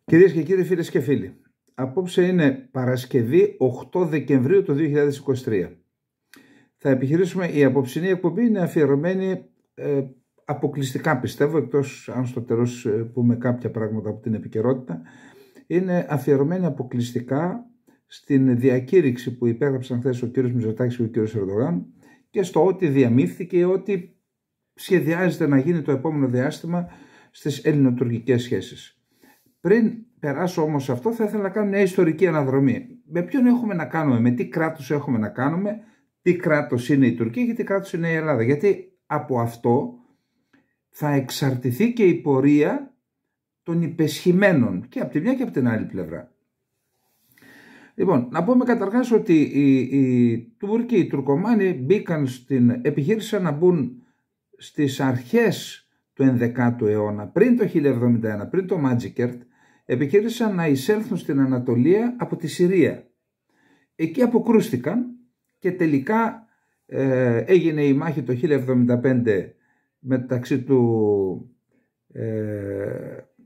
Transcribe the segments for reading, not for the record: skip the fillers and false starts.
Κυρίες και κύριοι, φίλες και φίλοι, απόψε είναι Παρασκευή 8 Δεκεμβρίου του 2023. Θα επιχειρήσουμε, η απόψινή εκπομπή είναι αφιερωμένη αποκλειστικά, πιστεύω, εκτός αν στο τέλος πούμε κάποια πράγματα από την επικαιρότητα, είναι αφιερωμένη αποκλειστικά στην διακήρυξη που υπέγραψαν χθες ο κύριος Μητσοτάκης και ο κύριος Ερντογάν και στο ότι διαμήφθηκε, ότι σχεδιάζεται να γίνει το επόμενο διάστημα στις ελληνοτουρκικές σχέσεις. Πριν περάσω όμως σε αυτό, θα ήθελα να κάνω μια ιστορική αναδρομή. Με ποιον έχουμε να κάνουμε, με τι κράτος έχουμε να κάνουμε, τι κράτος είναι η Τουρκία και τι κράτος είναι η Ελλάδα. Γιατί από αυτό θα εξαρτηθεί και η πορεία των υπεσχημένων και από τη μια και από την άλλη πλευρά. Λοιπόν, να πούμε καταρχάς ότι οι Τούρκοι, οι Τουρκομάνοι επιχείρησαν να μπουν στις αρχές του 11ου αιώνα, πριν το 1071, πριν το Μάντζικερτ, επιχείρησαν να εισέλθουν στην Ανατολία από τη Συρία. Εκεί αποκρούστηκαν και τελικά έγινε η μάχη το 1075 μεταξύ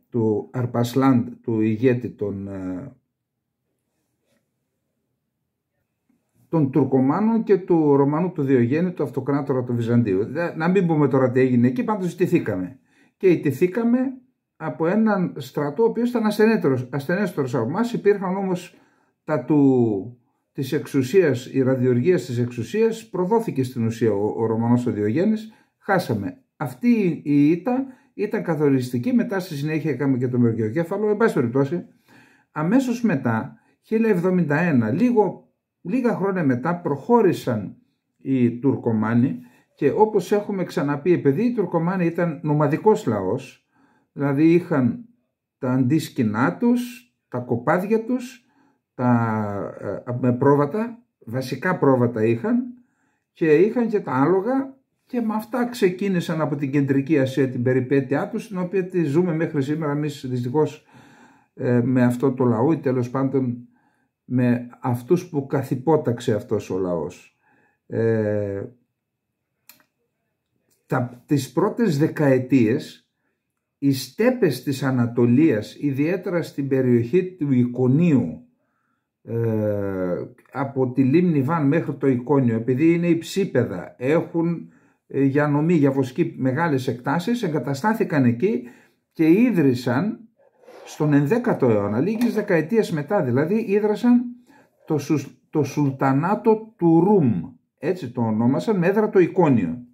του Αρπασλάντ, του ηγέτη των Τουρκομάνων και του Ρωμανού του Διογέννη, του αυτοκράτορα του Βυζαντίου. Να μην πούμε τώρα τι έγινε εκεί, πάντως ιτηθήκαμε. Και ιτηθήκαμε από έναν στρατό ο οποίος ήταν ασθενέστερος από εμάς. Υπήρχαν όμως της εξουσίας, η ραδιοργία της εξουσίας, προδόθηκε στην ουσία ο Ρωμανός ο Διογέννης, χάσαμε. Αυτή η ήττα ήταν καθοριστική, μετά στη συνέχεια είχαμε και το Μερκιοκέφαλο. Εν πάση περιπτώσει, αμέσως μετά, 1071, λίγα χρόνια μετά, προχώρησαν οι Τουρκομάνοι και όπως έχουμε ξαναπεί, επειδή οι Τουρκομάνοι ήταν νομαδικός λαός, δηλαδή είχαν τα αντίσκηνά τους, τα κοπάδια τους, με πρόβατα, βασικά πρόβατα είχαν και είχαν και τα άλογα και με αυτά ξεκίνησαν από την Κεντρική Ασία την περιπέτειά τους, την οποία τη ζούμε μέχρι σήμερα εμείς δυστυχώς με αυτό το λαό ή τέλος πάντων με αυτούς που καθυπόταξε αυτός ο λαός. Τις πρώτες δεκαετίες οι στέπες της Ανατολίας, ιδιαίτερα στην περιοχή του Ικονίου, από τη λίμνη Βαν μέχρι το Ικόνιο, επειδή είναι υψίπεδα, έχουν για νομή, για βοσκή μεγάλες εκτάσεις, εγκαταστάθηκαν εκεί και ίδρυσαν στον 11ο αιώνα, λίγες δεκαετίες μετά δηλαδή, ίδρυσαν το Σουλτανάτο του Ρουμ, έτσι το ονόμασαν, με έδρα το Ικόνιο.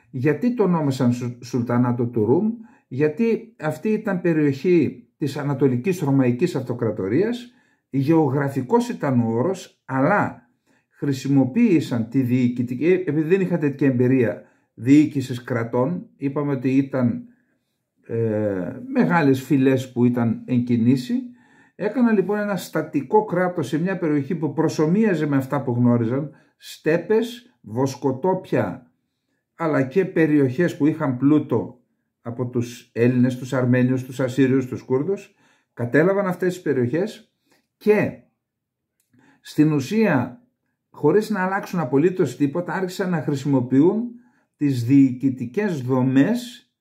Γιατί το ονόμασαν Σουλτανάτο του Ρουμ? Γιατί αυτή ήταν περιοχή της Ανατολικής Ρωμαϊκής Αυτοκρατορίας, γεωγραφικός ήταν ο όρος, αλλά χρησιμοποίησαν τη διοικητική, επειδή δεν είχαν τέτοια εμπειρία διοίκησης κρατών, είπαμε ότι ήταν μεγάλες φυλές που ήταν εν κινήσει, έκαναν λοιπόν ένα στατικό κράτος σε μια περιοχή που προσομοίαζε με αυτά που γνώριζαν, στέπες, βοσκοτόπια, αλλά και περιοχές που είχαν πλούτο από τους Έλληνες, τους Αρμένιους, τους Ασσύριους, τους Κούρδους. Κατέλαβαν αυτές τις περιοχές και στην ουσία, χωρίς να αλλάξουν απολύτως τίποτα, άρχισαν να χρησιμοποιούν τις διοικητικές δομές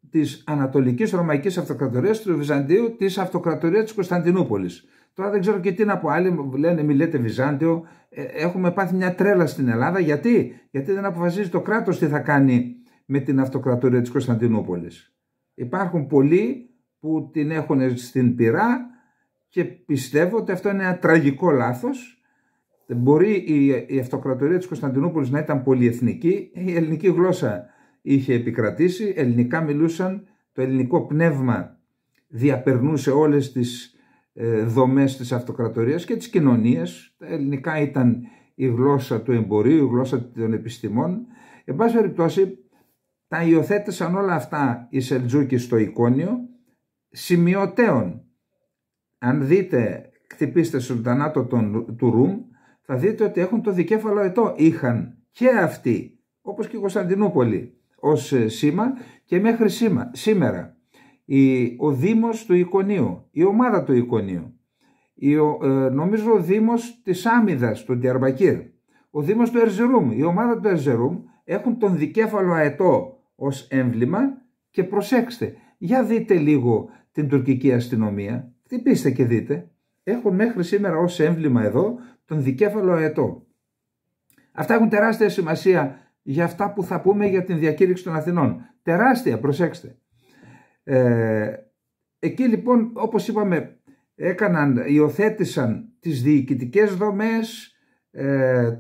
της Ανατολικής Ρωμαϊκής Αυτοκρατορίας, του Βυζαντίου, της Αυτοκρατορίας της Κωνσταντινούπολης. Τώρα δεν ξέρω και τι να πω, άλλοι λένε μη λέτε Βυζάντιο, έχουμε πάθει μια τρέλα στην Ελλάδα. Γιατί δεν αποφασίζει το κράτος τι θα κάνει με την Αυτοκρατορία της Κωνσταντινούπολης. Υπάρχουν πολλοί που την έχουν στην πυρά και πιστεύω ότι αυτό είναι ένα τραγικό λάθος. Μπορεί η Αυτοκρατορία της Κωνσταντινούπολης να ήταν πολυεθνική, η ελληνική γλώσσα είχε επικρατήσει, ελληνικά μιλούσαν, το ελληνικό πνεύμα διαπερνούσε όλες τις δομές της αυτοκρατορίας και της κοινωνίας. Τα ελληνικά ήταν η γλώσσα του εμπορίου, η γλώσσα των επιστημών. Εν πάση περιπτώσει, τα υιοθέτησαν όλα αυτά οι Σελτζούκοι στο Ικόνιο σημειωτέων. Αν δείτε, χτυπήστε Σουλτανάτο του Ρουμ, θα δείτε ότι έχουν το δικέφαλο ετώ. Είχαν και αυτοί, όπως και η Κωνσταντινούπολη, ως σήμα και μέχρι σήμερα. Ο Δήμος του Ικονίου, η ομάδα του Ικονίου, νομίζω ο Δήμος της Άμυδας, του Διαρμπακύρ, ο Δήμος του Ερζερούμ, η ομάδα του Ερζερούμ έχουν τον δικέφαλο αετό ως έμβλημα και προσέξτε, για δείτε λίγο την τουρκική αστυνομία. Χτυπήστε και δείτε. Έχουν μέχρι σήμερα ως έμβλημα εδώ τον δικέφαλο αετό. Αυτά έχουν τεράστια σημασία για αυτά που θα πούμε για την διακήρυξη των Αθηνών. Τεράστια, προσέξτε. Εκεί λοιπόν, όπως είπαμε, υιοθέτησαν τις διοικητικές δομές,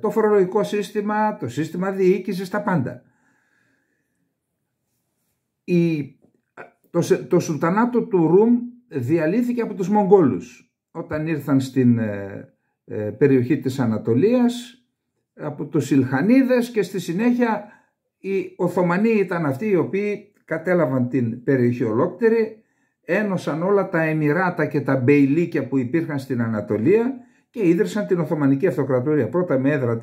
το φορολογικό σύστημα, το σύστημα διοίκησης, τα πάντα. Το Σουλτανάτο του Ρουμ διαλύθηκε από τους Μογγόλους όταν ήρθαν στην περιοχή της Ανατολίας, από τους Ηλχανίδες, και στη συνέχεια οι Οθωμανοί ήταν αυτοί οι οποίοι κατέλαβαν την περιοχή ολόκληρη, ένωσαν όλα τα εμιράτα και τα μπεϊλίκια που υπήρχαν στην Ανατολία και ίδρυσαν την Οθωμανική Αυτοκρατορία. Πρώτα με έδρα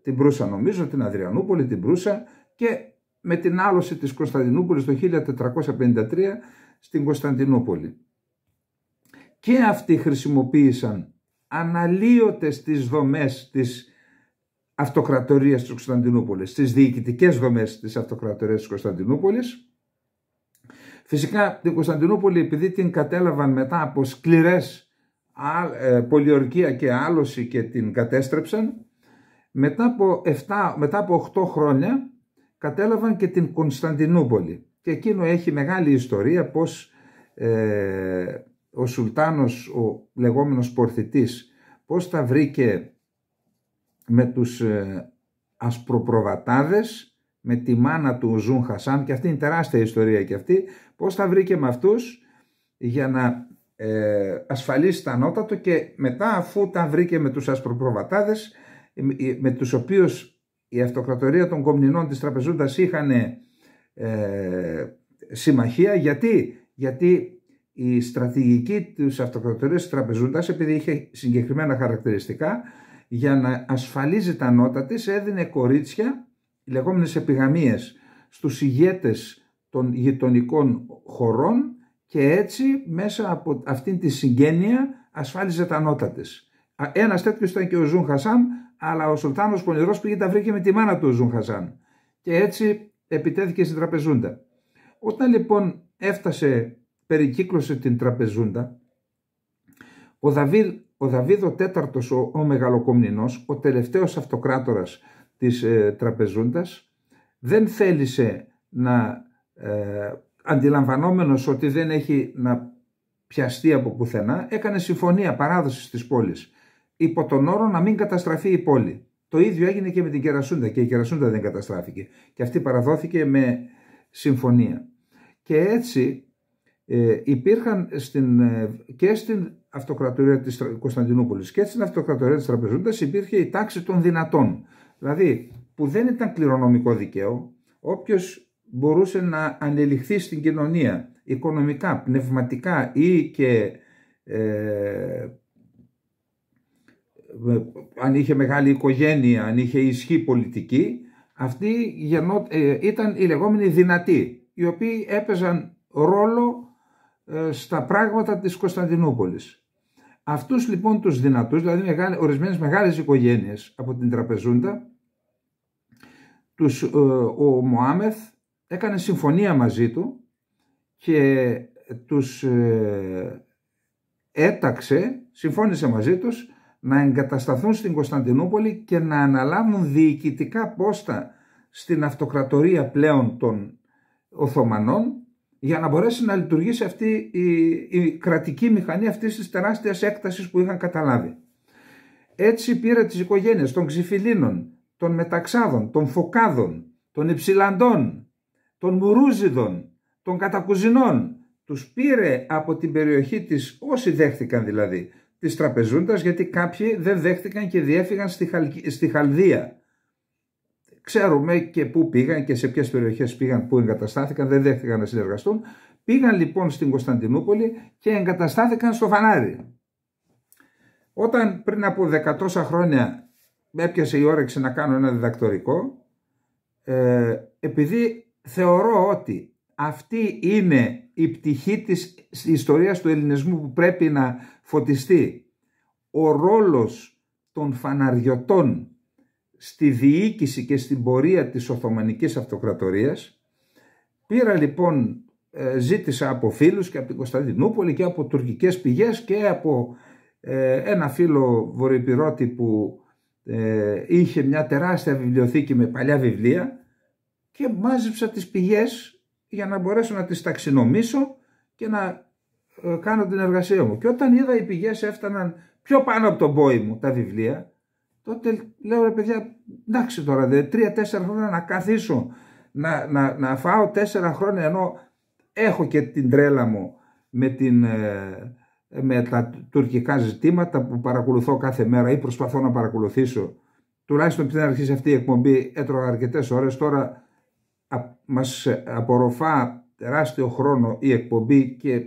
την Προύσα, νομίζω, την Αδριανούπολη, την Προύσα, και με την άλωση της Κωνσταντινούπολης το 1453 στην Κωνσταντινούπολη. Και αυτοί χρησιμοποίησαν αναλύωτες τις δομές της Αυτοκρατορίας της Κωνσταντινούπολης, τις διοικητικές δομές της Αυτοκρατορίας της Κωνσταντινούπολης. Φυσικά την Κωνσταντινούπολη, επειδή την κατέλαβαν μετά από σκληρές πολιορκία και άλωση και την κατέστρεψαν, μετά από 8 χρόνια κατέλαβαν και την Κωνσταντινούπολη. Και εκείνο έχει μεγάλη ιστορία, πως ο Σουλτάνος, ο λεγόμενος Πορθητής, πως τα βρήκε με τους ασπροπροβατάδες, με τη μάνα του Ζουν Χασάν, και αυτή είναι τεράστια ιστορία και αυτή, πως τα βρήκε με αυτούς για να ασφαλίσει τα ανώτατο, και μετά, αφού τα βρήκε με τους ασπροπροβατάδες, με τους οποίους η Αυτοκρατορία των Κομνηνών της Τραπεζούντας είχαν συμμαχία. Γιατί η στρατηγική της Αυτοκρατορίας της Τραπεζούντας, επειδή είχε συγκεκριμένα χαρακτηριστικά, για να ασφαλίζει τα νότα της, έδινε κορίτσια, οι λεγόμενες επιγαμίες, στους ηγέτες των γειτονικών χωρών, και έτσι μέσα από αυτήν τη συγγένεια ασφάλιζε τα νότα της. Ένας τέτοιος ήταν και ο Ζουν Χασάν, αλλά ο Σουλτάνος Πονηρός πήγε, τα βρήκε με τη μάνα του ο Ζουν Χασάν, και έτσι επιτέθηκε στην Τραπεζούντα. Όταν λοιπόν περικύκλωσε την Τραπεζούντα, ο Δαβίδ ο τέταρτος, ο Μεγαλοκομνηνός, ο τελευταίος αυτοκράτορας της Τραπεζούντας, δεν θέλησε να, αντιλαμβανόμενος ότι δεν έχει να πιαστεί από πουθενά, έκανε συμφωνία παράδοσης της πόλης, υπό τον όρο να μην καταστραφεί η πόλη. Το ίδιο έγινε και με την Κερασούντα, και η Κερασούντα δεν καταστράφηκε, και αυτή παραδόθηκε με συμφωνία. Και έτσι υπήρχαν και στην Αυτοκρατορία της Κωνσταντινούπολης και στην Αυτοκρατορία της Τραπεζούντας υπήρχε η τάξη των δυνατών, δηλαδή που δεν ήταν κληρονομικό δικαίο. Όποιος μπορούσε να ανελιχθεί στην κοινωνία οικονομικά, πνευματικά ή και αν είχε μεγάλη οικογένεια, αν είχε ισχύ πολιτική, αυτοί ήταν οι λεγόμενοι δυνατοί, οι οποίοι έπαιζαν ρόλο στα πράγματα της Κωνσταντινούπολης. Αυτούς λοιπόν τους δυνατούς, δηλαδή ορισμένες μεγάλες οικογένειες από την Τραπεζούντα, ο Μωάμεθ έκανε συμφωνία μαζί του και τους συμφώνησε μαζί τους να εγκατασταθούν στην Κωνσταντινούπολη και να αναλάβουν διοικητικά πόστα στην αυτοκρατορία πλέον των Οθωμανών, για να μπορέσει να λειτουργήσει αυτή η κρατική μηχανή αυτής της τεράστιας έκτασης που είχαν καταλάβει. Έτσι πήρε τις οικογένειες των Ξυφιλίνων, των Μεταξάδων, των Φωκάδων, των Υψηλαντών, των Μουρούζιδων, των Κατακουζινών. Τους πήρε από την περιοχή της, όσοι δέχτηκαν δηλαδή, της Τραπεζούντας, γιατί κάποιοι δεν δέχτηκαν και διέφυγαν στη Χαλδία. Ξέρουμε και πού πήγαν και σε ποιες περιοχές πήγαν, πού εγκαταστάθηκαν, δεν δέχτηκαν να συνεργαστούν. Πήγαν λοιπόν στην Κωνσταντινούπολη και εγκαταστάθηκαν στο Φανάρι. Όταν πριν από 100 χρόνια με έπιασε η όρεξη να κάνω ένα διδακτορικό, επειδή θεωρώ ότι αυτή είναι η πτυχή της ιστορίας του ελληνισμού που πρέπει να φωτιστεί, ο ρόλος των φαναριωτών στη διοίκηση και στην πορεία της Οθωμανικής Αυτοκρατορίας, πήρα λοιπόν ζήτησα από φίλους και από την Κωνσταντινούπολη και από τουρκικές πηγές και από ένα φίλο βορειοπυρώτη που είχε μια τεράστια βιβλιοθήκη με παλιά βιβλία, και μάζεψα τις πηγές για να μπορέσω να τις ταξινομήσω και να κάνω την εργασία μου. Και όταν είδα οι πηγές έφταναν πιο πάνω από τον πόη μου τα βιβλία, τότε λέω, ρε παιδιά, εντάξει τώρα, 3-4 χρόνια να καθίσω να φάω 4 χρόνια, ενώ έχω και την τρέλα μου με τα τουρκικά ζητήματα που παρακολουθώ κάθε μέρα ή προσπαθώ να παρακολουθήσω. Τουλάχιστον πριν αρχίσει αυτή η εκπομπή έτρωγα αρκετές ώρες, τώρα μας απορροφά τεράστιο χρόνο η εκπομπή και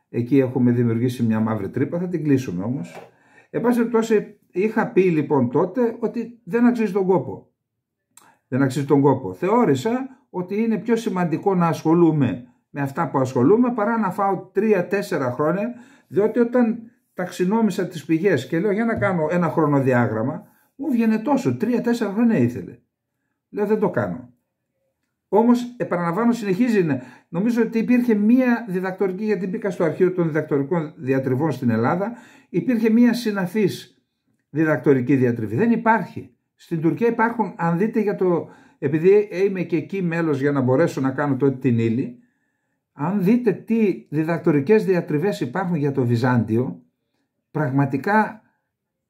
εκεί έχουμε δημιουργήσει μια μαύρη τρύπα, θα την κλείσουμε όμως. Εν πάση περιπτώσει, είχα πει λοιπόν τότε ότι δεν αξίζει τον κόπο. Δεν αξίζει τον κόπο. Θεώρησα ότι είναι πιο σημαντικό να ασχολούμαι με αυτά που ασχολούμαι παρά να φάω 3-4 χρόνια, διότι όταν ταξινόμησα τις πηγές και λέω για να κάνω ένα χρονοδιάγραμμα, μου βγαίνει τόσο, 3-4 χρόνια ήθελε. Λέω δεν το κάνω. Όμως, επαναλαμβάνω, συνεχίζει. Νομίζω ότι υπήρχε μία διδακτορική, γιατί μπήκα στο αρχείο των διδακτορικών διατριβών στην Ελλάδα, υπήρχε μία συναφής διδακτορική διατριβή. Δεν υπάρχει. Στην Τουρκία υπάρχουν, αν δείτε επειδή είμαι και εκεί μέλος για να μπορέσω να κάνω τότε την ύλη, αν δείτε τι διδακτορικές διατριβές υπάρχουν για το Βυζάντιο, πραγματικά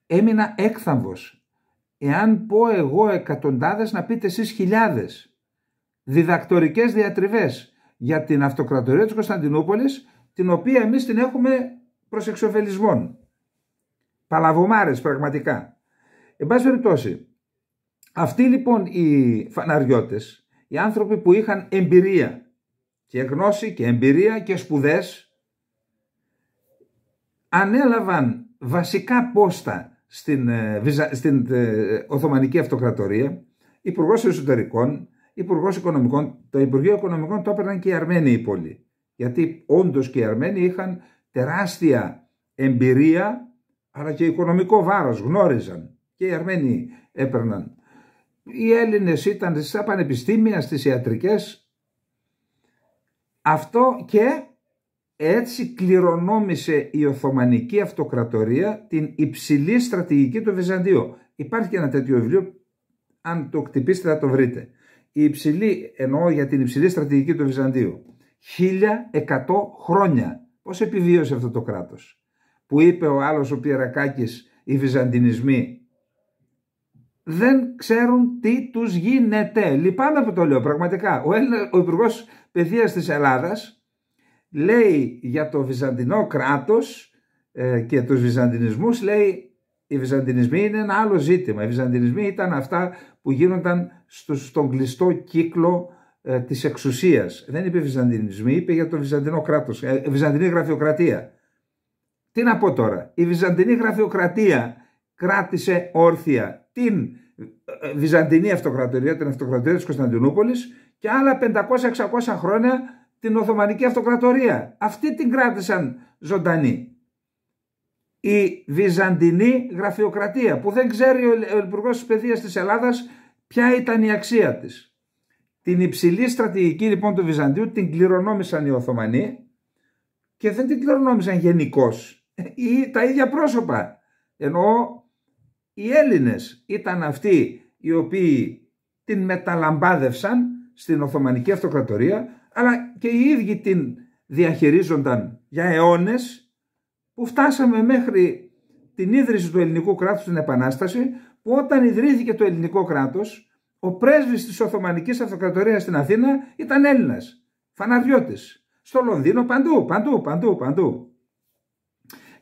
έμεινα έκθαμβος. Εάν πω εγώ εκατοντάδες, να πείτε εσείς χιλιάδες. Διδακτορικές διατριβές για την αυτοκρατορία της Κωνσταντινούπολης, την οποία εμείς την έχουμε προς εξοφελισμόν. Παλαβομάρες πραγματικά. Εν πάση περιπτώσει, αυτοί λοιπόν οι φαναριώτες, οι άνθρωποι που είχαν εμπειρία και γνώση και εμπειρία και σπουδές, ανέλαβαν βασικά πόστα στην Οθωμανική Αυτοκρατορία, υπουργός εσωτερικών, υπουργός οικονομικών. Το Υπουργείο Οικονομικών το έπαιρναν και οι Αρμένοι οι πολλοί, γιατί όντως και οι Αρμένοι είχαν τεράστια εμπειρία, αλλά και οικονομικό βάρος, γνώριζαν, και οι Αρμένοι έπαιρναν. Οι Έλληνες ήταν στα πανεπιστήμια, στις ιατρικές. Αυτό, και έτσι κληρονόμησε η Οθωμανική Αυτοκρατορία την υψηλή στρατηγική του Βυζαντίου. Υπάρχει και ένα τέτοιο βιβλίο, αν το χτυπήσετε θα το βρείτε. Η υψηλή, εννοώ για την υψηλή στρατηγική του Βυζαντίου. 1100 χρόνια. Πώς επιβίωσε αυτό το κράτος? Που είπε ο άλλος ο Πιερακάκης, οι Βυζαντινισμοί δεν ξέρουν τι τους γίνεται. Λυπάμαι που το λέω πραγματικά. Ο Υπουργός Παιδείας της Ελλάδας λέει για το Βυζαντινό κράτος και τους Βυζαντινισμούς, λέει οι Βυζαντινισμοί είναι ένα άλλο ζήτημα. Οι Βυζαντινισμοί ήταν αυτά που γίνονταν στον κλειστό κύκλο της εξουσίας. Δεν είπε Βυζαντινισμοί, είπε για το Βυζαντινό κράτος, Βυζαντινή γραφειοκρατία. Τι να πω τώρα, η Βυζαντινή γραφειοκρατία κράτησε όρθια την Βυζαντινή Αυτοκρατορία, την Αυτοκρατορία της Κωνσταντινούπολης, και άλλα 500-600 χρόνια την Οθωμανική Αυτοκρατορία. Αυτή την κράτησαν ζωντανή. Η Βυζαντινή Γραφειοκρατία, που δεν ξέρει ο Υπουργός της Παιδείας της Ελλάδας ποια ήταν η αξία της. Την υψηλή στρατηγική λοιπόν του Βυζαντίου την κληρονόμησαν οι Οθωμανοί, και δεν την κληρονόμησαν γενικώς, τα ίδια πρόσωπα. Ενώ οι Έλληνες ήταν αυτοί οι οποίοι την μεταλαμπάδευσαν στην Οθωμανική Αυτοκρατορία, αλλά και οι ίδιοι την διαχειρίζονταν για αιώνες, που φτάσαμε μέχρι την ίδρυση του ελληνικού κράτους στην Επανάσταση, που όταν ιδρύθηκε το ελληνικό κράτος, ο πρέσβης της Οθωμανικής Αυτοκρατορίας στην Αθήνα ήταν Έλληνας, φαναριώτης. Στο Λονδίνο, παντού.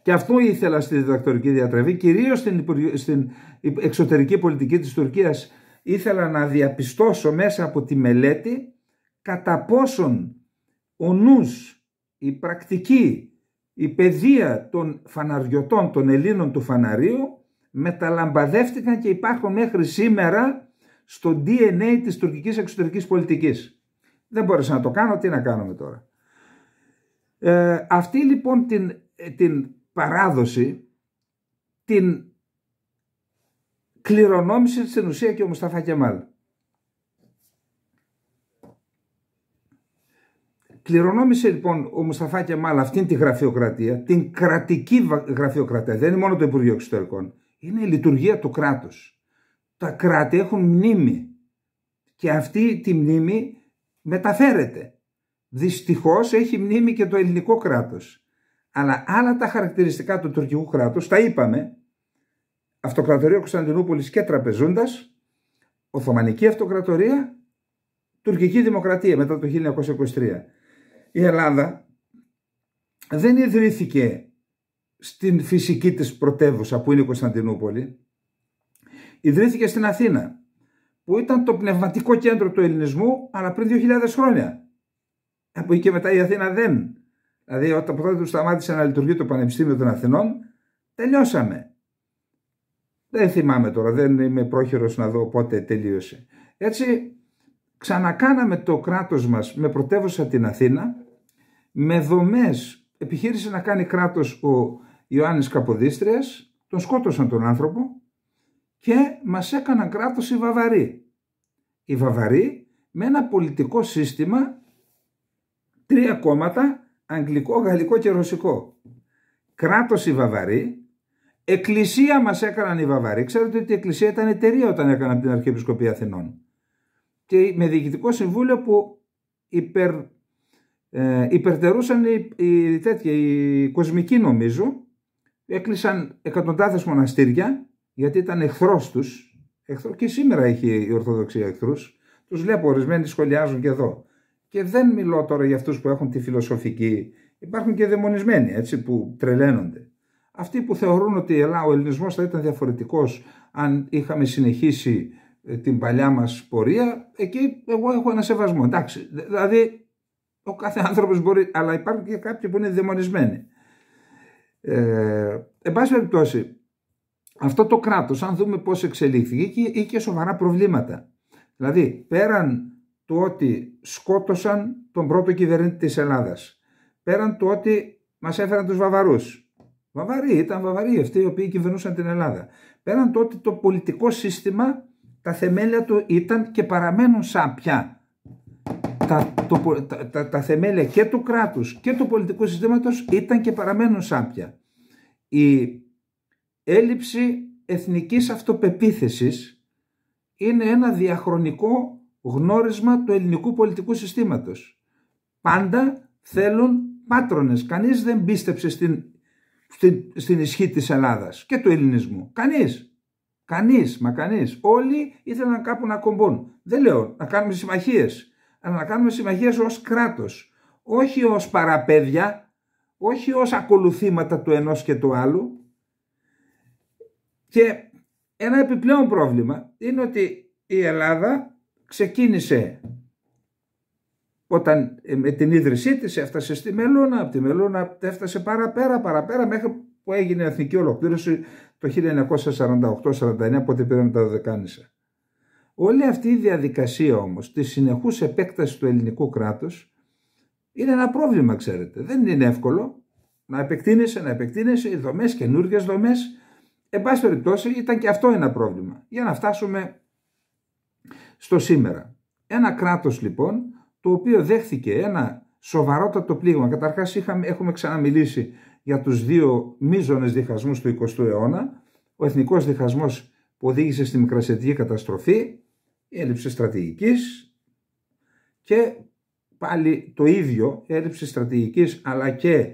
Και αυτό ήθελα στη διδακτορική διατριβή, κυρίως στην εξωτερική πολιτική της Τουρκίας. Ήθελα να διαπιστώσω μέσα από τη μελέτη κατά πόσον ο νους, η πρακτική, η παιδεία των φαναριωτών, των Ελλήνων του φαναρίου, μεταλαμπαδεύτηκαν και υπάρχουν μέχρι σήμερα στο DNA της τουρκικής εξωτερικής πολιτικής. Δεν μπόρεσα να το κάνω, τι να κάνουμε τώρα. Αυτή λοιπόν την παράδοση την κληρονόμησε στην ουσία και ο Μουσταφά Κεμάλ. Κληρονόμησε λοιπόν ο Μουσταφά Κεμάλ αυτήν τη γραφειοκρατία, την κρατική γραφειοκρατία. Δεν είναι μόνο το Υπουργείο Εξωτερικών. Είναι η λειτουργία του κράτους. Τα κράτη έχουν μνήμη και αυτή τη μνήμη μεταφέρεται. Δυστυχώς έχει μνήμη και το ελληνικό κράτος. Αλλά άλλα τα χαρακτηριστικά του τουρκικού κράτους, τα είπαμε, Αυτοκρατορία Κωνσταντινούπολης και Τραπεζούντας, Οθωμανική Αυτοκρατορία, Τουρκική Δημοκρατία μετά το 1923. Η Ελλάδα δεν ιδρύθηκε στην φυσική της πρωτεύουσα που είναι η Κωνσταντινούπολη. Ιδρύθηκε στην Αθήνα, που ήταν το πνευματικό κέντρο του ελληνισμού, αλλά πριν 2.000 χρόνια. Από εκεί και μετά η Αθήνα δεν. Δηλαδή όταν τότε του σταμάτησε να λειτουργεί το Πανεπιστήμιο των Αθηνών, τελειώσαμε. Δεν θυμάμαι τώρα, δεν είμαι πρόχειρος να δω πότε τελείωσε. Έτσι ξανακάναμε το κράτος μας με πρωτεύουσα την Αθήνα, με δομές. Επιχείρησε να κάνει κράτος ο Ιωάννης Καποδίστριας, τον σκότωσαν τον άνθρωπο και μας έκαναν κράτος οι Βαβαροί. Οι Βαβαροί με ένα πολιτικό σύστημα, 3 κόμματα, αγγλικό, γαλλικό και ρωσικό. Κράτος οι Βαβαροί, εκκλησία μας έκαναν οι Βαβαροί. Ξέρετε ότι η εκκλησία ήταν εταιρεία όταν έκαναν την Αρχιεπισκοπή Αθηνών. Και με διοικητικό συμβούλιο που υπερτερούσαν οι κοσμικοί νομίζω, έκλεισαν εκατοντάδες μοναστήρια γιατί ήταν εχθρός τους. Και σήμερα έχει η Ορθοδοξία εχθρούς. Τους βλέπω, ορισμένοι σχολιάζουν και εδώ. Και δεν μιλώ τώρα για αυτούς που έχουν τη φιλοσοφική. Υπάρχουν και δαιμονισμένοι έτσι, που τρελαίνονται. Αυτοί που θεωρούν ότι ο ελληνισμός θα ήταν διαφορετικός αν είχαμε συνεχίσει την παλιά μας πορεία, εκεί εγώ έχω ένα σεβασμό. Εντάξει, δηλαδή ο κάθε άνθρωπος μπορεί, αλλά υπάρχουν και κάποιοι που είναι δαιμονισμένοι. Εν πάση περιπτώσει, αυτό το κράτος, αν δούμε πώς εξελίχθηκε, είχε σοβαρά προβλήματα. Δηλαδή, πέραν του ότι σκότωσαν τον πρώτο κυβερνήτη της Ελλάδας, πέραν του ότι μας έφεραν τους Βαβαρούς. Βαβαροί, ήταν Βαβαροί αυτοί οι οποίοι κυβερνούσαν την Ελλάδα. Πέραν του ότι το πολιτικό σύστημα, τα θεμέλια του ήταν και παραμένουν σάπια. Τα θεμέλια και του κράτους και του πολιτικού συστήματος ήταν και παραμένουν σάπια. Η έλλειψη εθνικής αυτοπεποίθησης είναι ένα διαχρονικό γνώρισμα του ελληνικού πολιτικού συστήματος. Πάντα θέλουν πάτρονες. Κανείς δεν πίστεψε στην ισχύ της Ελλάδας και του ελληνισμού. Κανείς. Όλοι ήθελαν κάπου να κομπούν. Δεν λέω να κάνουμε συμμαχίες, αλλά να κάνουμε συμμαχίες ως κράτος. Όχι ως παραπέδια, όχι ως ακολουθήματα του ενός και του άλλου. Και ένα επιπλέον πρόβλημα είναι ότι η Ελλάδα ξεκίνησε όταν με την ίδρυσή της έφτασε στη Μελούνα, από τη Μελούνα έφτασε παραπέρα μέχρι που έγινε η εθνική ολοκλήρωση το 1948-49, πότε πήραμε τα Δωδεκάνησα. Όλη αυτή η διαδικασία όμως της συνεχούς επέκτασης του ελληνικού κράτους είναι ένα πρόβλημα, ξέρετε. Δεν είναι εύκολο να επεκτείνεσαι οι δομές, καινούργιες δομές. Εν πάση περιπτώσει ήταν και αυτό ένα πρόβλημα. Για να φτάσουμε στο σήμερα. Ένα κράτος λοιπόν το οποίο δέχθηκε ένα σοβαρότατο πλήγμα. Καταρχάς έχουμε ξαναμιλήσει για τους 2 μείζονες διχασμούς του 20ου αιώνα. Ο εθνικός διχασμός που οδήγησε στη μικρασιατική καταστροφή, η έλλειψη στρατηγικής και πάλι το ίδιο, η έλλειψη στρατηγικής αλλά και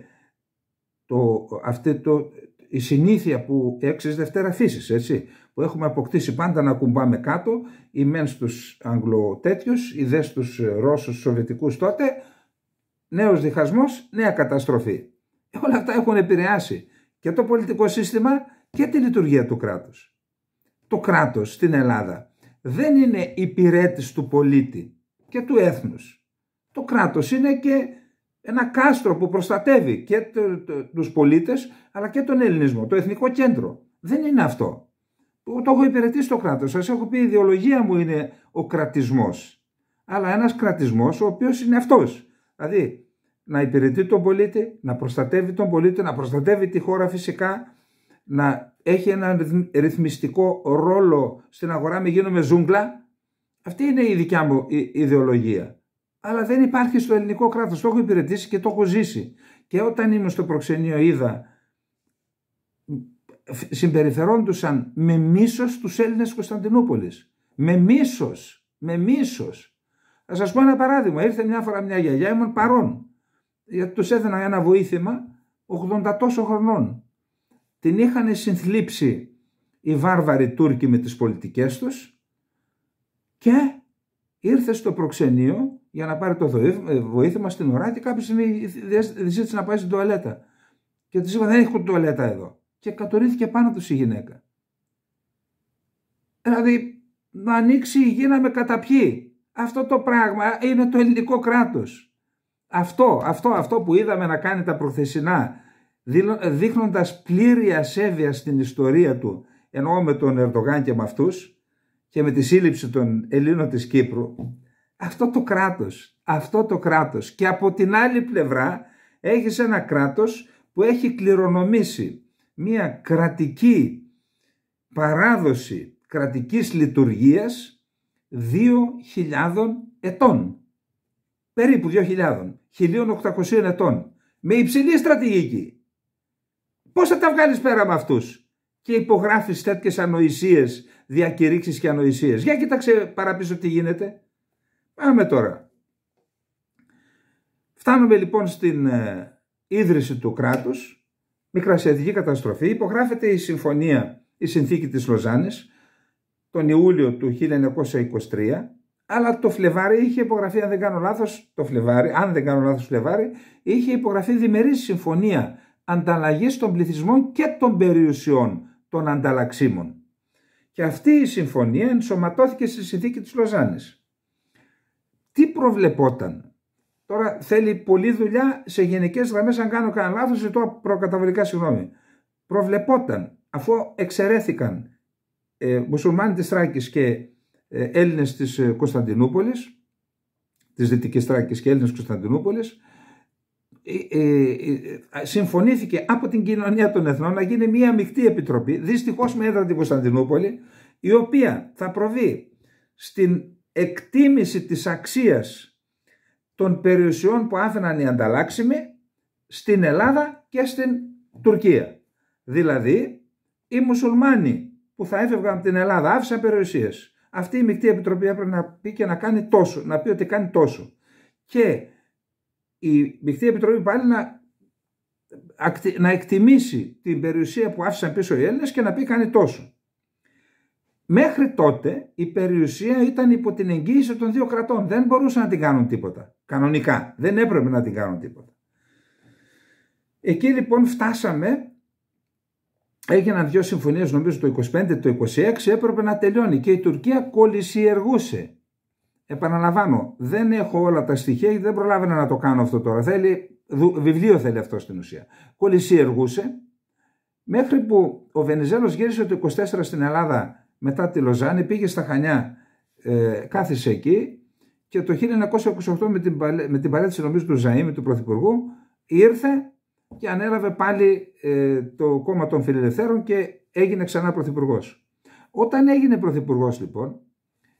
η συνήθεια που έξις Δευτέρα φύσης, έτσι, που έχουμε αποκτήσει πάντα να κουμπάμε κάτω, οι μεν στους Αγγλοτέτιους, οι δε στους Ρώσους Σοβιετικούς τότε, νέος διχασμός, νέα καταστροφή. Όλα αυτά έχουν επηρεάσει και το πολιτικό σύστημα και τη λειτουργία του κράτους. Το κράτος στην Ελλάδα δεν είναι υπηρέτης του πολίτη και του έθνους. Το κράτος είναι και ένα κάστρο που προστατεύει και τους πολίτες αλλά και τον ελληνισμό, το εθνικό κέντρο. Δεν είναι αυτό. Το έχω υπηρετήσει το κράτος. Σας έχω πει η ιδεολογία μου είναι ο κρατισμός. Αλλά ένας κρατισμός ο οποίος είναι αυτός. Δηλαδή να υπηρετεί τον πολίτη, να προστατεύει τον πολίτη, να προστατεύει τη χώρα φυσικά, να έχει ένα ρυθμιστικό ρόλο στην αγορά, μην γίνουμε ζούγκλα. Αυτή είναι η δικιά μου ιδεολογία. αλλά δεν υπάρχει στο ελληνικό κράτος. Το έχω υπηρετήσει και το έχω ζήσει. Και όταν ήμουν στο προξενείο είδα συμπεριφερόντουσαν με μίσος τους Έλληνες Κωνσταντινούπολης. Με μίσος. Θα σας πω ένα παράδειγμα. Ήρθε μια φορά μια γιαγιά, ήμουν παρόν. Γιατί τους έδινα ένα βοήθημα 80 τόσο χρονών. Την είχαν συνθλίψει οι βάρβαροι Τούρκοι με τις πολιτικές τους και ήρθε στο προξενείο για να πάρει το βοήθημα στην ουρά και κάποια στιγμή ζήτησε να πάει στην τουαλέτα. Και της είπα δεν έχω τουαλέτα εδώ. Και κατορρίθηκε πάνω τους η γυναίκα. Δηλαδή να ανοίξει η γη να με καταπιεί. Αυτό το πράγμα είναι το ελληνικό κράτος. Αυτό που είδαμε να κάνει τα προχθεσινά, δείχνοντας πλήρη ασέβεια στην ιστορία του, εννοώ με τον Ερντογάν και με αυτούς και με τη σύλληψη των Ελλήνων της Κύπρου, αυτό το κράτος. Και από την άλλη πλευρά έχεις ένα κράτος που έχει κληρονομήσει μια κρατική παράδοση κρατικής λειτουργίας 2.000 ετών. Περίπου 1.800 ετών. Με υψηλή στρατηγική. Πώς θα τα βγάλεις πέρα με αυτούς και υπογράφεις τέτοιες ανοησίες, διακηρύξεις και ανοησίες. Για κοίταξε παραπίσω τι γίνεται. Πάμε τώρα. Φτάνουμε λοιπόν στην ίδρυση του κράτους, μικρασιατική καταστροφή. Υπογράφεται η συνθήκη της Λοζάνης τον Ιούλιο του 1923, αλλά το Φλεβάρι είχε υπογραφεί, αν δεν κάνω λάθος, Φλεβάρι, είχε υπογραφεί διμερή συμφωνία ανταλλαγής των πληθυσμών και των περιουσιών των ανταλλαξίμων. Και αυτή η συμφωνία ενσωματώθηκε στη συνθήκη της Λοζάνης. Τι προβλεπόταν? Τώρα θέλει πολλή δουλειά σε γενικές γραμμές, αν κάνω κανένα λάθος, ζητώ προκαταβολικά συγγνώμη. Προβλεπόταν, αφού εξαιρέθηκαν μουσουλμάνοι της Θράκης και Έλληνες της Κωνσταντινούπολης, της Δυτικής Θράκης και Έλληνες Κωνσταντινούπολης, συμφωνήθηκε από την κοινωνία των εθνών να γίνει μια μεικτή επιτροπή, δυστυχώς με έδρα την Κωνσταντινούπολη, η οποία θα προβεί στην εκτίμηση της αξίας των περιουσιών που άφηναν οι ανταλλάξιμοι στην Ελλάδα και στην Τουρκία. Δηλαδή, οι μουσουλμάνοι που θα έφευγαν από την Ελλάδα άφησαν περιουσίες. Αυτή η μεικτή επιτροπή έπρεπε να πει και να κάνει τόσο, να πει ότι κάνει τόσο. Και η μεικτή επιτροπή πάλι να εκτιμήσει την περιουσία που άφησαν πίσω οι Έλληνες και να πει κάνει τόσο. Μέχρι τότε η περιουσία ήταν υπό την εγγύηση των δύο κρατών. Δεν μπορούσαν να την κάνουν τίποτα. Κανονικά δεν έπρεπε να την κάνουν τίποτα. Εκεί λοιπόν φτάσαμε. Έγιναν δύο συμφωνίες, νομίζω το 25, το 26, έπρεπε να τελειώνει και η Τουρκία κολυσιεργούσε. Επαναλαμβάνω, δεν έχω όλα τα στοιχεία, δεν προλάβαινα να το κάνω αυτό τώρα. Βιβλίο θέλει αυτό στην ουσία. Κολυσιεργούσε, μέχρι που ο Βενιζέλος γύρισε το 24 στην Ελλάδα μετά τη Λοζάνη, πήγε στα Χανιά, κάθισε εκεί και το 1928 με την παρέτηση νομίζω του Ζαΐμι, του Πρωθυπουργού, ήρθε και ανέλαβε πάλι το κόμμα των Φιλελευθέρων και έγινε ξανά πρωθυπουργός. Όταν έγινε πρωθυπουργός λοιπόν,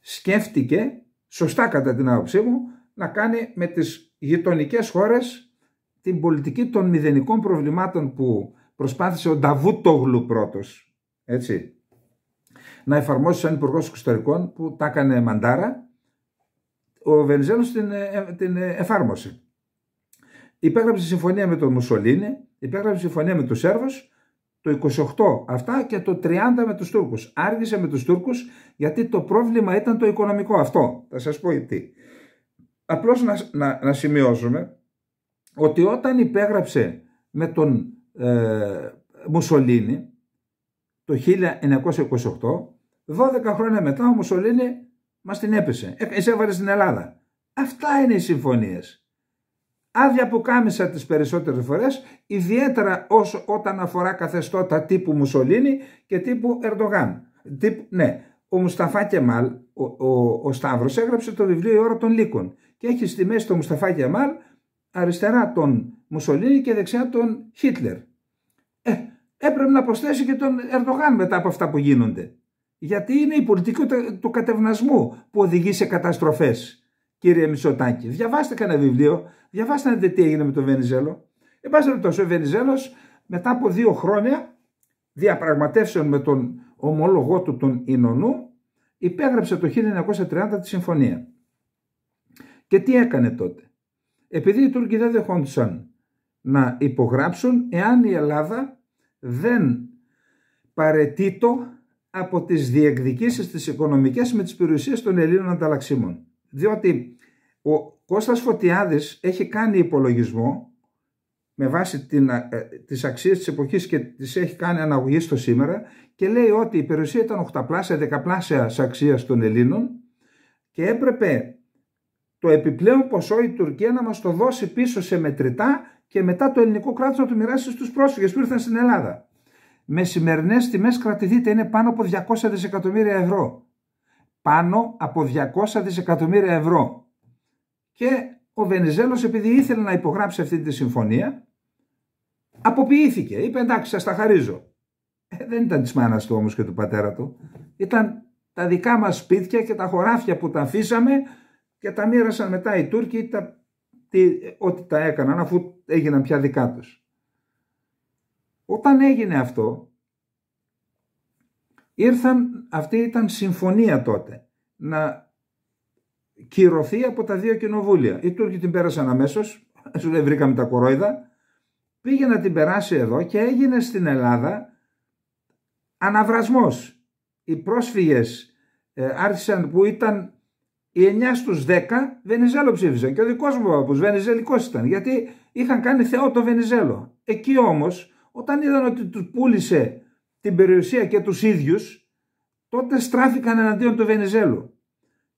σκέφτηκε, σωστά κατά την άποψή μου, να κάνει με τις γειτονικές χώρες την πολιτική των μηδενικών προβλημάτων που προσπάθησε ο Νταβούτογλου πρώτος, έτσι, να εφαρμόσει σαν υπουργός εξωτερικών που τα έκανε μαντάρα. Ο Βενιζέλος την εφάρμοσε. Υπέγραψε συμφωνία με τον Μουσολίνη, υπέγραψε συμφωνία με τους Σέρβους, το 28 αυτά και το 30 με τους Τούρκους. Άργησε με τους Τούρκους γιατί το πρόβλημα ήταν το οικονομικό. Αυτό θα σας πω γιατί. Απλώς να σημειώσουμε ότι όταν υπέγραψε με τον Μουσολίνη το 1928, 12 χρόνια μετά ο Μουσολίνη μας την έπεσε. Εισέβαλε στην Ελλάδα. Αυτά είναι οι συμφωνίες. Άδεια που κάμισα τις περισσότερες φορές, ιδιαίτερα όταν αφορά καθεστώτα τύπου Μουσολίνη και τύπου Ερντογάν. Ναι, ο Μουσταφά Κεμάλ, ο Σταύρος, έγραψε το βιβλίο «Η ώρα των λύκων» και έχει στη μέση τον Μουσταφά Κεμάλ, αριστερά τον Μουσολίνη και δεξιά τον Χίτλερ. Έπρεπε να προσθέσει και τον Ερντογάν μετά από αυτά που γίνονται. Γιατί είναι η πολιτική του κατευνασμού που οδηγεί σε καταστροφές κύριε Μητσοτάκη. Διαβάστε κανένα βιβλίο, διαβάστε να δείτε τι έγινε με τον Βενιζέλο. Εν πάση περιπτώσει, ο Βενιζέλος μετά από 2 χρόνια διαπραγματεύσεων με τον ομόλογό του τον Ινωνού υπέγραψε το 1930 τη συμφωνία. Και τι έκανε τότε? Επειδή οι Τούρκοι δεν δεχόντουσαν να υπογράψουν εάν η Ελλάδα δεν παρετείτο από τις διεκδικήσεις τις οικονομικές με τις περιουσίες των Ελλήνων ανταλλαξίμων. Διότι ο Κώστας Φωτιάδης έχει κάνει υπολογισμό με βάση τις αξίες της εποχής και τις έχει κάνει αναγωγή στο σήμερα και λέει ότι η περιουσία ήταν 8πλάσια, 10πλάσια αξίας των Ελλήνων και έπρεπε το επιπλέον ποσό η Τουρκία να μας το δώσει πίσω σε μετρητά και μετά το ελληνικό κράτος να το μοιράσει στους πρόσφυγες που ήρθαν στην Ελλάδα. Με σημερινές τιμές κρατηθείτε είναι πάνω από 200 δισεκατομμύρια ευρώ. Πάνω από 200 δισεκατομμύρια ευρώ. Και ο Βενιζέλος, επειδή ήθελε να υπογράψει αυτή τη συμφωνία, αποποιήθηκε. Είπε εντάξει, σας τα χαρίζω. Δεν ήταν της μάνας του όμως και του πατέρα του. Ήταν τα δικά μας σπίτια και τα χωράφια που τα αφήσαμε και τα μοίρασαν μετά οι Τούρκοι ό,τι τα έκαναν αφού έγιναν πια δικά τους. Όταν έγινε αυτό, αυτή ήταν συμφωνία τότε να κυρωθεί από τα 2 κοινοβούλια. Οι Τούρκοι την πέρασαν αμέσως, σου λέει βρήκαμε τα κορόιδα, πήγε να την περάσει εδώ και έγινε στην Ελλάδα αναβρασμός. Οι πρόσφυγες άρχισαν που ήταν οι 9 στους 10 Βενιζέλο ψήφισαν και ο δικός μου παππούς Βενιζελικός ήταν γιατί είχαν κάνει θεό το Βενιζέλο. Εκεί όμως όταν είδαν ότι τους πούλησε την περιουσία και τους ίδιους, τότε στράφηκαν εναντίον του Βενιζέλου.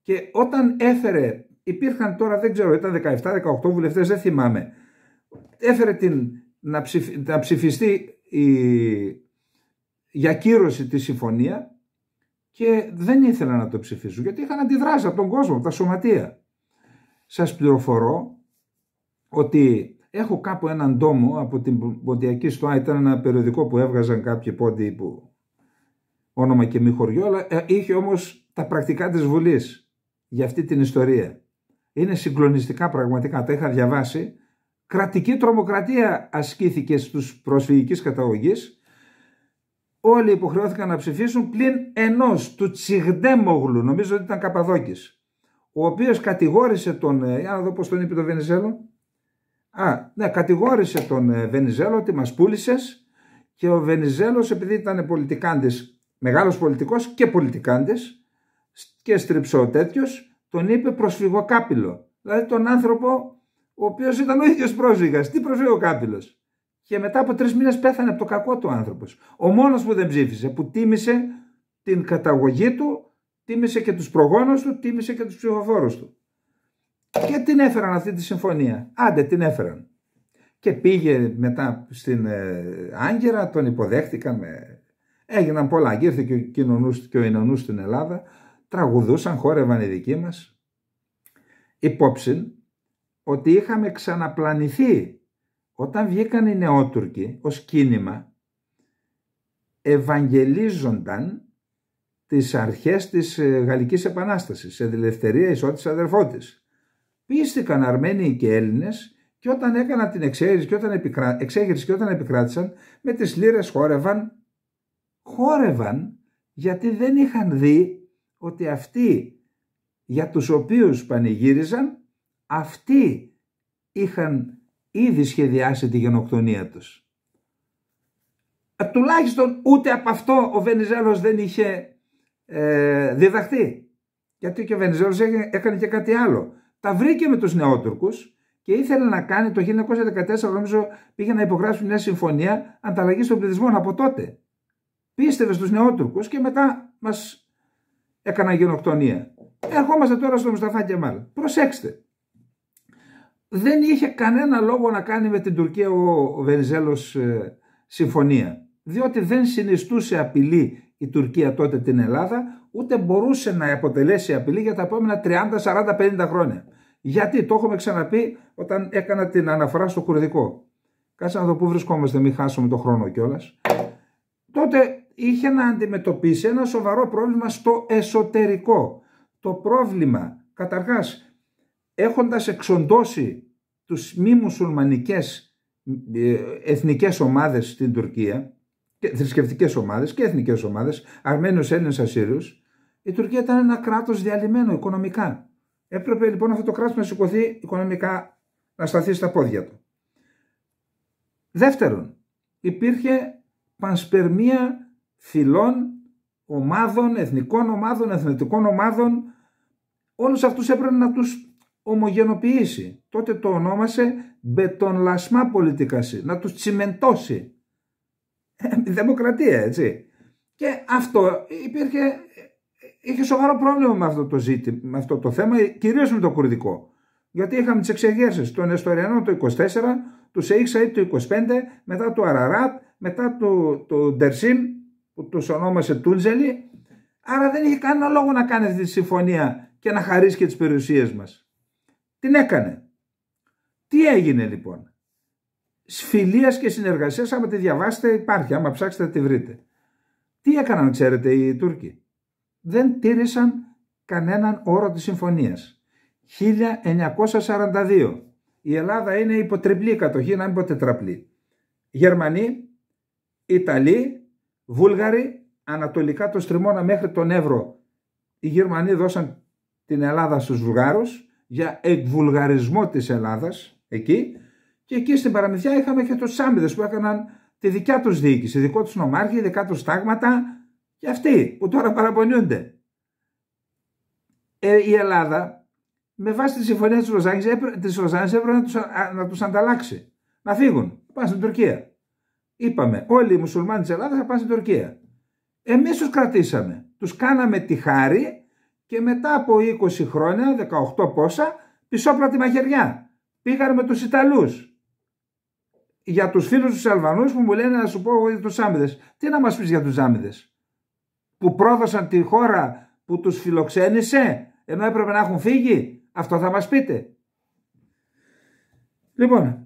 Και όταν έφερε, υπήρχαν τώρα δεν ξέρω, ήταν 17-18 βουλευτές, δεν θυμάμαι, έφερε να ψηφιστεί για κύρωση τη συμφωνία και δεν ήθελαν να το ψηφίσουν γιατί είχαν αντιδράσει από τον κόσμο, από τα σωματεία. Σας πληροφορώ ότι έχω κάπου έναν τόμο από την Ποντιακή Στοά, ήταν ένα περιοδικό που έβγαζαν κάποιοι πόντιοι που όνομα και μη χωριό, αλλά είχε όμως τα πρακτικά της Βουλής για αυτή την ιστορία. Είναι συγκλονιστικά πραγματικά, τα είχα διαβάσει. Κρατική τρομοκρατία ασκήθηκε στους προσφυγικής καταγωγής. Όλοι υποχρεώθηκαν να ψηφίσουν πλην ενός, του Τσιγντέμογλου, νομίζω ότι ήταν Καπαδόκης, ο οποίος κατηγόρησε τον, για να δω πώς τον είπε το Βενιζέλο, κατηγόρησε τον Βενιζέλο ότι μας πούλησες και ο Βενιζέλος επειδή ήταν πολιτικάντης, μεγάλος πολιτικός και πολιτικάντης και στριψό τέτοιος, τον είπε προσφυγοκάπηλο. Δηλαδή τον άνθρωπο ο οποίος ήταν ο ίδιος πρόσφυγας. Τι προσφυγοκάπηλος? Και μετά από 3 μήνες πέθανε από το κακό του άνθρωπος. Ο μόνος που δεν ψήφισε, που τίμησε την καταγωγή του, τίμησε και τους προγόνους του, τίμησε και τους ψηφοφόρους του. Και την έφεραν αυτή τη συμφωνία. Άντε την έφεραν. Και πήγε μετά στην Άγκυρα, τον υποδέχτηκαν. Έγιναν πολλά. Ήρθε και ο Ινωνούς στην Ελλάδα. Τραγουδούσαν, χόρευαν οι δικοί μας. Υπόψη ότι είχαμε ξαναπλανηθεί. Όταν βγήκαν οι νεότουρκοι ως κίνημα, ευαγγελίζονταν τις αρχές της Γαλλικής Επανάστασης, σε ελευθερία, ισότητα, αδερφότης. Πίστηκαν Αρμένοι και Έλληνες και όταν έκαναν την εξέγερση και όταν επικράτησαν, με τις λύρες χόρευαν γιατί δεν είχαν δει ότι αυτοί για τους οποίους πανηγύριζαν, αυτοί είχαν ήδη σχεδιάσει τη γενοκτονία τους. Τουλάχιστον ούτε από αυτό ο Βενιζέλος δεν είχε διδαχθεί. Γιατί και ο Βενιζέλος έκανε και κάτι άλλο. Τα βρήκε με τους νεότουρκους και ήθελε να κάνει το 1914, νομίζω πήγε να υπογράψει μια συμφωνία ανταλλαγής των πληθυσμών από τότε. Πίστευε στους νεότουρκους και μετά μας έκανα γενοκτονία. Ερχόμαστε τώρα στο Μουσταφά Κεμάλ. Προσέξτε. Δεν είχε κανένα λόγο να κάνει με την Τουρκία ο Βενιζέλος συμφωνία. Διότι δεν συνιστούσε απειλή η Τουρκία τότε την Ελλάδα, ούτε μπορούσε να αποτελέσει απειλή για τα επόμενα 30, 40, 50 χρόνια. Γιατί, το έχουμε ξαναπεί όταν έκανα την αναφορά στο κουρδικό. Κάτσε να δω πού βρισκόμαστε, μην χάσουμε τον χρόνο κιόλας. Τότε είχε να αντιμετωπίσει ένα σοβαρό πρόβλημα στο εσωτερικό. Το πρόβλημα, καταρχάς, έχοντας εξοντώσει τους μη μουσουλμανικές εθνικές ομάδες στην Τουρκία, θρησκευτικές ομάδες και εθνικές ομάδες, Αρμένιους, Έλληνες, Ασσύριους, η Τουρκία ήταν ένα κράτος διαλυμένο οικονομικά. Έπρεπε λοιπόν αυτό το κράτος να σηκωθεί οικονομικά, να σταθεί στα πόδια του. Δεύτερον, υπήρχε πανσπερμία φυλών, ομάδων, εθνικών ομάδων, εθνικών ομάδων. Όλους αυτούς έπρεπε να τους ομογενοποιήσει. Τότε το ονόμασε μπετονλασμά πολιτικάση, να τους τσιμεντώσει. Δημοκρατία, έτσι. Και αυτό είχε σοβαρό πρόβλημα με αυτό το ζήτημα, με αυτό το θέμα, κυρίως με το κουρδικό. Γιατί είχαμε τις εξεγέρσεις, τον Εστοριανό το 24, του Σεϊχ Σαΐντ το 25, μετά του Αραράτ, μετά του Ντερσίμ, που τους ονόμασε Τούντζελι. Άρα δεν είχε κανένα λόγο να κάνει αυτή τη συμφωνία και να χαρίσει και τις περιουσίες μας. Την έκανε. Τι έγινε λοιπόν? Σφιλίας και συνεργασίας, άμα τη διαβάσετε υπάρχει, άμα ψάξετε τη βρείτε. Τι έκαναν, ξέρετε, οι Τούρκοι? Δεν τήρησαν κανέναν όρο της συμφωνίας. 1942 η Ελλάδα είναι υπό τριπλή κατοχή, να μην πω τετραπλή. Γερμανοί, Ιταλοί, Βούλγαροι, ανατολικά το Στριμώνα μέχρι τον Εύρο. Οι Γερμανοί δώσαν την Ελλάδα στους Βουλγάρους για εκβουλγαρισμό της Ελλάδας εκεί, και εκεί στην παραμυθιά είχαμε και τους Σάμιδες που έκαναν τη δικιά τους διοίκηση, δικό τους νομάρχη, δικά τους τάγματα, και αυτοί που τώρα παραπονιούνται. Η Ελλάδα με βάση τη συμφωνία της Λοζάνης έπρεπε να τους ανταλλάξει, να φύγουν, πάνε στην Τουρκία. Είπαμε όλοι οι μουσουλμάνοι της Ελλάδας θα πάνε στην Τουρκία. Εμείς τους κρατήσαμε, τους κάναμε τη χάρη και μετά από 20 χρόνια, 18 πόσα, πισόπλατη μαχαιριά. Πήγανε με τους Ιταλούς. Για τους φίλους τους Αλβανούς που μου λένε να σου πω για τους Ζάμιδες. Τι να μας πεις για τους Ζάμιδες? Που πρόδωσαν τη χώρα που τους φιλοξένησε ενώ έπρεπε να έχουν φύγει? Αυτό θα μας πείτε? Λοιπόν,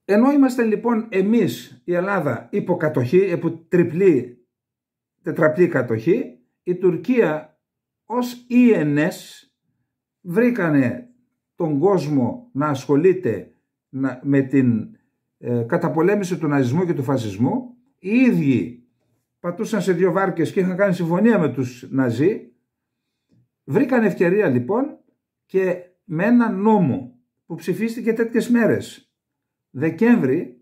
ενώ είμαστε λοιπόν εμείς η Ελλάδα υποκατοχή, υπό τριπλή, τετραπλή κατοχή, η Τουρκία ως ΙΕΝΕΣ βρήκανε τον κόσμο να ασχολείται με την καταπολέμηση του ναζισμού και του φασισμού. Οι ίδιοι πατούσαν σε δύο βάρκες και είχαν κάνει συμφωνία με τους Ναζί. Βρήκαν ευκαιρία λοιπόν και με ένα νόμο που ψηφίστηκε τέτοιες μέρες, Δεκέμβρη,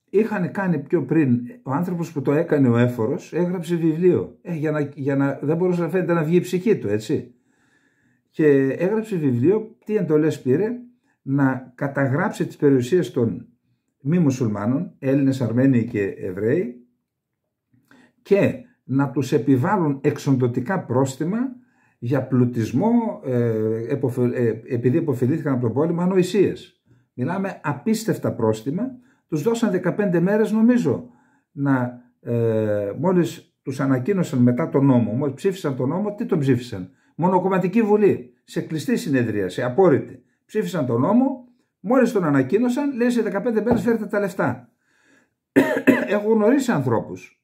είχαν κάνει πιο πριν, ο άνθρωπος που το έκανε, ο Έφορος, έγραψε βιβλίο δεν μπορούσε να φαίνεται να βγει η ψυχή του, έτσι, και έγραψε βιβλίο. Τι εντολές πήρε? Να καταγράψει τις περιουσίες των μη μουσουλμάνων, Έλληνες, Αρμένοι και Εβραίοι, και να τους επιβάλλουν εξοντωτικά πρόστιμα για πλουτισμό, επειδή υποφελήθηκαν από τον πόλεμο, ανοησίες. Μιλάμε απίστευτα πρόστιμα. Τους δώσαν 15 μέρες νομίζω μόλις τους ανακοίνωσαν μετά τον νόμο, μόλις ψήφισαν τον νόμο. Τι τον ψήφισαν? Μονοκομματική βουλή, σε κλειστή συνεδρίαση, απόρριτη. Ψήφισαν τον νόμο, μόλις τον ανακοίνωσαν, λέει σε 15 μέρες φέρετε τα λεφτά. Έχω γνωρίσει ανθρώπους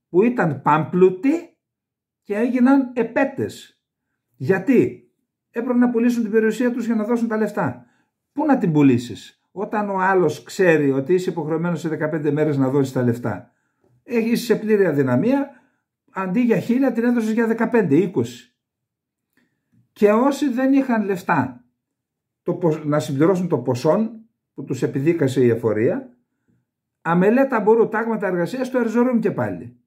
που ήταν πάμπλουτοι και έγιναν επέτες. Γιατί? Έπρεπε να πουλήσουν την περιουσία τους για να δώσουν τα λεφτά. Πού να την πουλήσεις όταν ο άλλος ξέρει ότι είσαι υποχρεωμένος σε 15 μέρες να δώσεις τα λεφτά? Έχεις σε πλήρη αδυναμία, αντί για 1000 την έδωσες για 15-20. Και όσοι δεν είχαν λεφτά να συμπληρώσουν το ποσό που τους επιδίκασε η εφορία, αμελέτα μπορούν τάγματα εργασίας το ερζορούν και πάλι.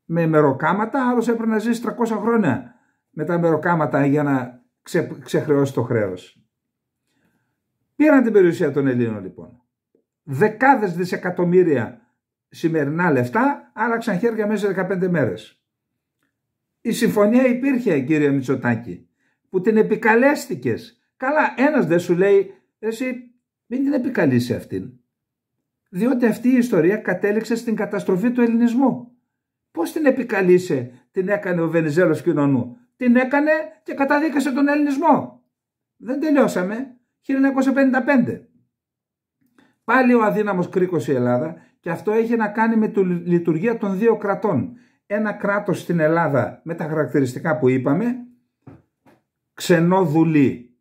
Με μεροκάματα, άλλος έπρεπε να ζήσει 300 χρόνια με τα μεροκάματα για να ξεχρεώσει το χρέος. Πήραν την περιουσία των Ελλήνων λοιπόν. Δεκάδες δισεκατομμύρια σημερινά λεφτά άλλαξαν χέρια μέσα σε 15 μέρες. Η συμφωνία υπήρχε, κύριε Μητσοτάκη, που την επικαλέστηκες. Καλά, ένας δεν σου λέει, εσύ μην την επικαλείσαι αυτήν. Διότι αυτή η ιστορία κατέληξε στην καταστροφή του ελληνισμού. Πώς την επικαλείσαι? Την έκανε ο Βενιζέλος Κοινωνού. Την έκανε και καταδίκασε τον ελληνισμό. Δεν τελειώσαμε. 1955. Πάλι ο αδύναμος κρίκος η Ελλάδα, και αυτό έχει να κάνει με τη λειτουργία των δύο κρατών. ένα κράτος στην Ελλάδα με τα χαρακτηριστικά που είπαμε, ξενόδουλοι,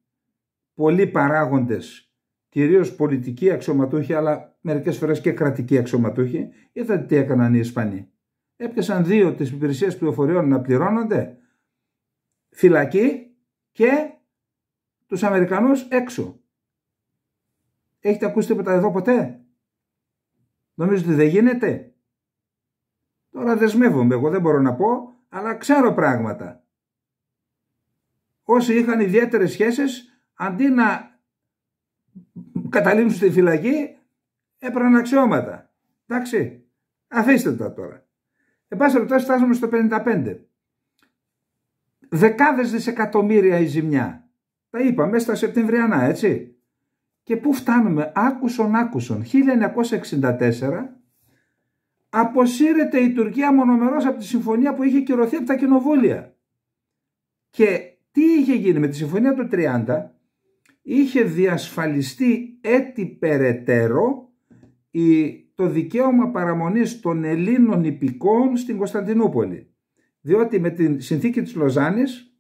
πολλοί παράγοντες, κυρίως πολιτικοί αξιωματούχοι, αλλά μερικές φορές και κρατικοί αξιωματούχοι. Είδατε τι έκαναν οι Ισπανοί. Έπιασαν 2 τις υπηρεσίες πληροφοριών να πληρώνονται, φυλακή, και τους Αμερικανούς έξω. Έχετε ακούσει τίποτα εδώ ποτέ? Νομίζω ότι δεν γίνεται. Τώρα δεσμεύομαι, εγώ δεν μπορώ να πω, αλλά ξέρω πράγματα. Όσοι είχαν ιδιαίτερες σχέσεις, αντί να καταλήξουν στη φυλακή, έπαιρναν αξιώματα. Εντάξει, αφήστε τα τώρα. Εν πάση περιπτώσει, φτάσαμε στο 55. Δεκάδες δισεκατομμύρια η ζημιά. Τα είπαμε στα Σεπτεμβριανά, έτσι. Και πού φτάνουμε? Άκουσον. 1964 αποσύρεται η Τουρκία μονομερώς από τη συμφωνία που είχε κυρωθεί από τα κοινοβούλια. Και τι είχε γίνει με τη συμφωνία του 30? Είχε διασφαλιστεί έτη περαιτέρω το δικαίωμα παραμονής των Ελλήνων υπηκόων στην Κωνσταντινούπολη. Διότι με τη συνθήκη της Λοζάνης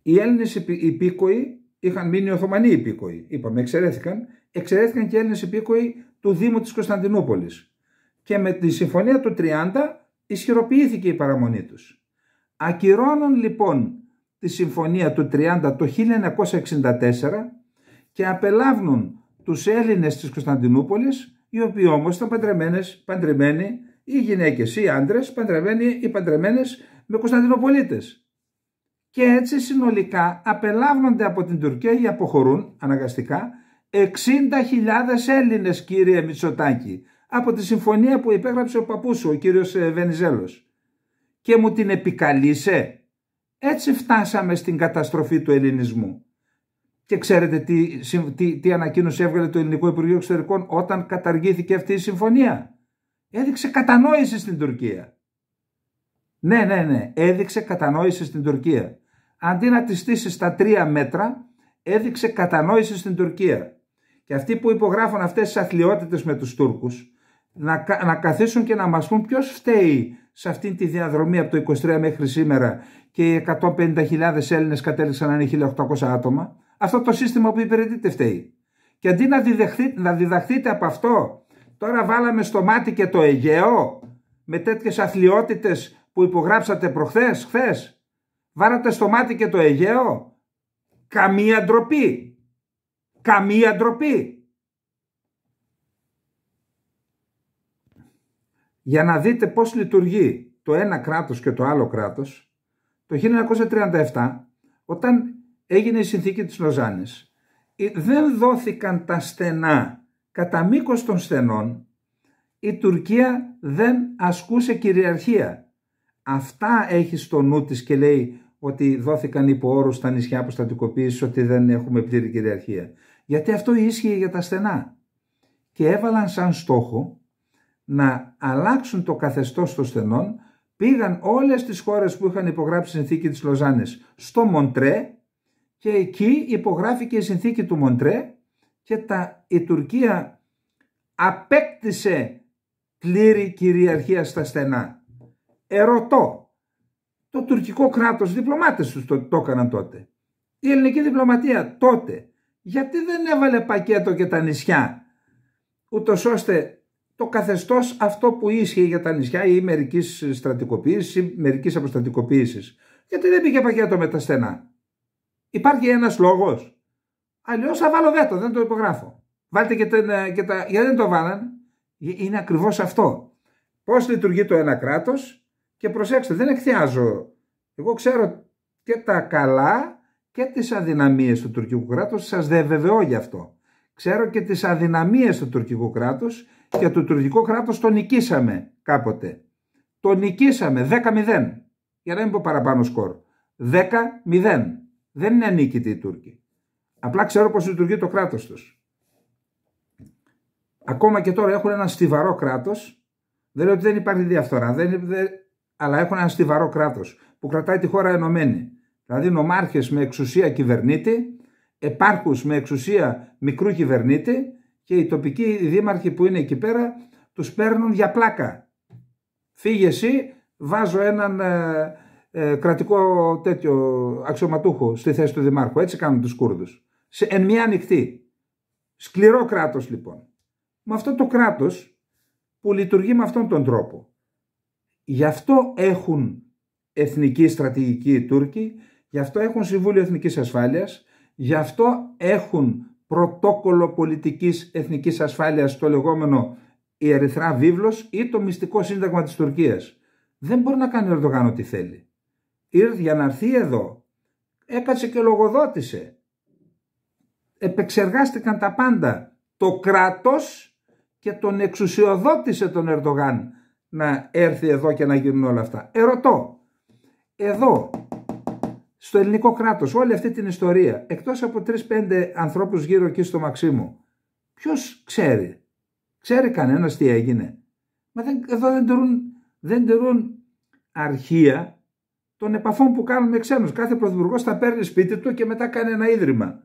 οι Έλληνες υπήκοοι είχαν μείνει Οθωμανοί υπήκοοι. Είπαμε, εξαιρέθηκαν και οι Έλληνες υπήκοοι του Δήμου της Κωνσταντινούπολης. Και με τη συμφωνία του 30 ισχυροποιήθηκε η παραμονή τους. Ακυρώνουν λοιπόν τη συμφωνία του 30 το 1964 και απελάβνουν τους Έλληνες της Κωνσταντινούπολης, οι οποίοι όμως ήταν παντρεμένοι, οι γυναίκες ή οι άντρες, παντρεμένοι ή παντρεμένες με Κωνσταντινοπολίτες. Και έτσι συνολικά απελάβνονται από την Τουρκία ή αποχωρούν αναγκαστικά 60.000 Έλληνες, κύριε Μητσοτάκη, από τη συμφωνία που υπέγραψε ο παππούς σου, ο κύριος Βενιζέλος. Και μου την επικαλείσαι. Έτσι φτάσαμε στην καταστροφή του ελληνισμού. Και ξέρετε τι ανακοίνωση έβγαλε το Ελληνικό Υπουργείο Εξωτερικών όταν καταργήθηκε αυτή η συμφωνία? Έδειξε κατανόηση στην Τουρκία. Ναι, έδειξε κατανόηση στην Τουρκία. Αντί να τη στήσει στα 3 μέτρα, έδειξε κατανόηση στην Τουρκία. Και αυτοί που υπογράφουν αυτές τις αθλιότητες με τους Τούρκους, να καθίσουν και να μας πούν ποιος φταίει σε αυτήν τη διαδρομή από το 23 μέχρι σήμερα και οι 150.000 Έλληνες κατέληξαν να είναι 1.800 άτομα. Αυτό το σύστημα που υπηρετείται φταίει. Και αντί να διδαχθείτε από αυτό, τώρα βάλαμε στο μάτι και το Αιγαίο με τέτοιες αθλιότητες που υπογράψατε χθες. Βάλατε στο μάτι και το Αιγαίο. Καμία ντροπή. Καμία ντροπή. Για να δείτε πώς λειτουργεί το ένα κράτος και το άλλο κράτος, το 1937, όταν έγινε η συνθήκη της Λοζάνης, δεν δόθηκαν τα στενά. Κατά μήκος των στενών, η Τουρκία δεν ασκούσε κυριαρχία. Αυτά έχει στο νου της και λέει ότι δόθηκαν υπό όρους στα νησιά αποστατικοποίησης, ότι δεν έχουμε πλήρη κυριαρχία. Γιατί αυτό ίσχυε για τα στενά. Και έβαλαν σαν στόχο να αλλάξουν το καθεστώς των στενών. Πήγαν όλες τις χώρες που είχαν υπογράψει τη συνθήκη της Λοζάνης στο Μοντρέ και εκεί υπογράφηκε η συνθήκη του Μοντρέ και η Τουρκία απέκτησε πλήρη κυριαρχία στα στενά. Ερωτώ, το τουρκικό κράτος, διπλωμάτες τους το έκαναν τότε. Η ελληνική διπλωματία τότε, γιατί δεν έβαλε πακέτο και τα νησιά, ούτως ώστε το καθεστώς αυτό που ίσχυε για τα νησιά ή μερικής στρατικοποίησης ή μερικής αποστρατικοποίησης, γιατί δεν πήγε πακέτο με τα στενά? Υπάρχει ένας λόγος? Αλλιώς θα βάλω βέτο, δεν το υπογράφω. Βάλτε και τα... Γιατί δεν το βάλαν? Είναι ακριβώς αυτό. Πώς λειτουργεί το ένα κράτος? Και προσέξτε, δεν εκθιάζω. Εγώ ξέρω και τα καλά και τις αδυναμίες του τουρκικού κράτους, σας διαβεβαιώ γι' αυτό. Ξέρω και τις αδυναμίες του τουρκικού κράτους και το τουρκικό κράτος το νικήσαμε κάποτε. Το νικήσαμε 10-0. Για να μην πω παραπάνω σκορ. 10-0. Δεν είναι ανίκητοι οι Τούρκοι. Απλά ξέρω πώς λειτουργεί το κράτος τους. Ακόμα και τώρα έχουν ένα στιβαρό κράτος. Δεν λέω ότι δεν υπάρχει διαφθορά. Αλλά έχουν ένα στιβαρό κράτος που κρατάει τη χώρα ενωμένη. Δηλαδή νομάρχες με εξουσία κυβερνήτη, επάρχους με εξουσία μικρού κυβερνήτη και οι τοπικοί δήμαρχοι που είναι εκεί πέρα τους παίρνουν για πλάκα. Φύγε εσύ, βάζω έναν κρατικό τέτοιο αξιωματούχο στη θέση του δημάρχου. Έτσι κάνουν τους Κούρδους. Εν μία ανοιχτή. Σκληρό κράτος λοιπόν. Με αυτό το κράτος που λειτουργεί με αυτόν τον τρόπο. Γι' αυτό έχουν εθνική στρατηγική οι Τούρκοι, γι' αυτό έχουν Συμβούλιο Εθνικής Ασφάλειας, γι' αυτό έχουν πρωτόκολλο πολιτικής εθνικής ασφάλειας, το λεγόμενο η Ερυθρά Βίβλος ή το μυστικό σύνταγμα της Τουρκίας. Δεν μπορεί να κάνει ο Ερντογάν ό,τι θέλει. Ήρθε για να έρθει εδώ, έκατσε και λογοδότησε. Επεξεργάστηκαν τα πάντα. Το κράτος και τον εξουσιοδότησε τον Ερντογάν να έρθει εδώ και να γίνουν όλα αυτά. Ερωτώ, εδώ, στο ελληνικό κράτος, όλη αυτή την ιστορία, εκτός από 3-5 ανθρώπους γύρω εκεί στο Μαξίμου, ποιος ξέρει? Ξέρει κανένας τι έγινε? Μα εδώ δεν τηρούν αρχεία των επαφών που κάνουν με ξένους. Κάθε πρωθυπουργός θα παίρνει σπίτι του και μετά κάνει ένα ίδρυμα.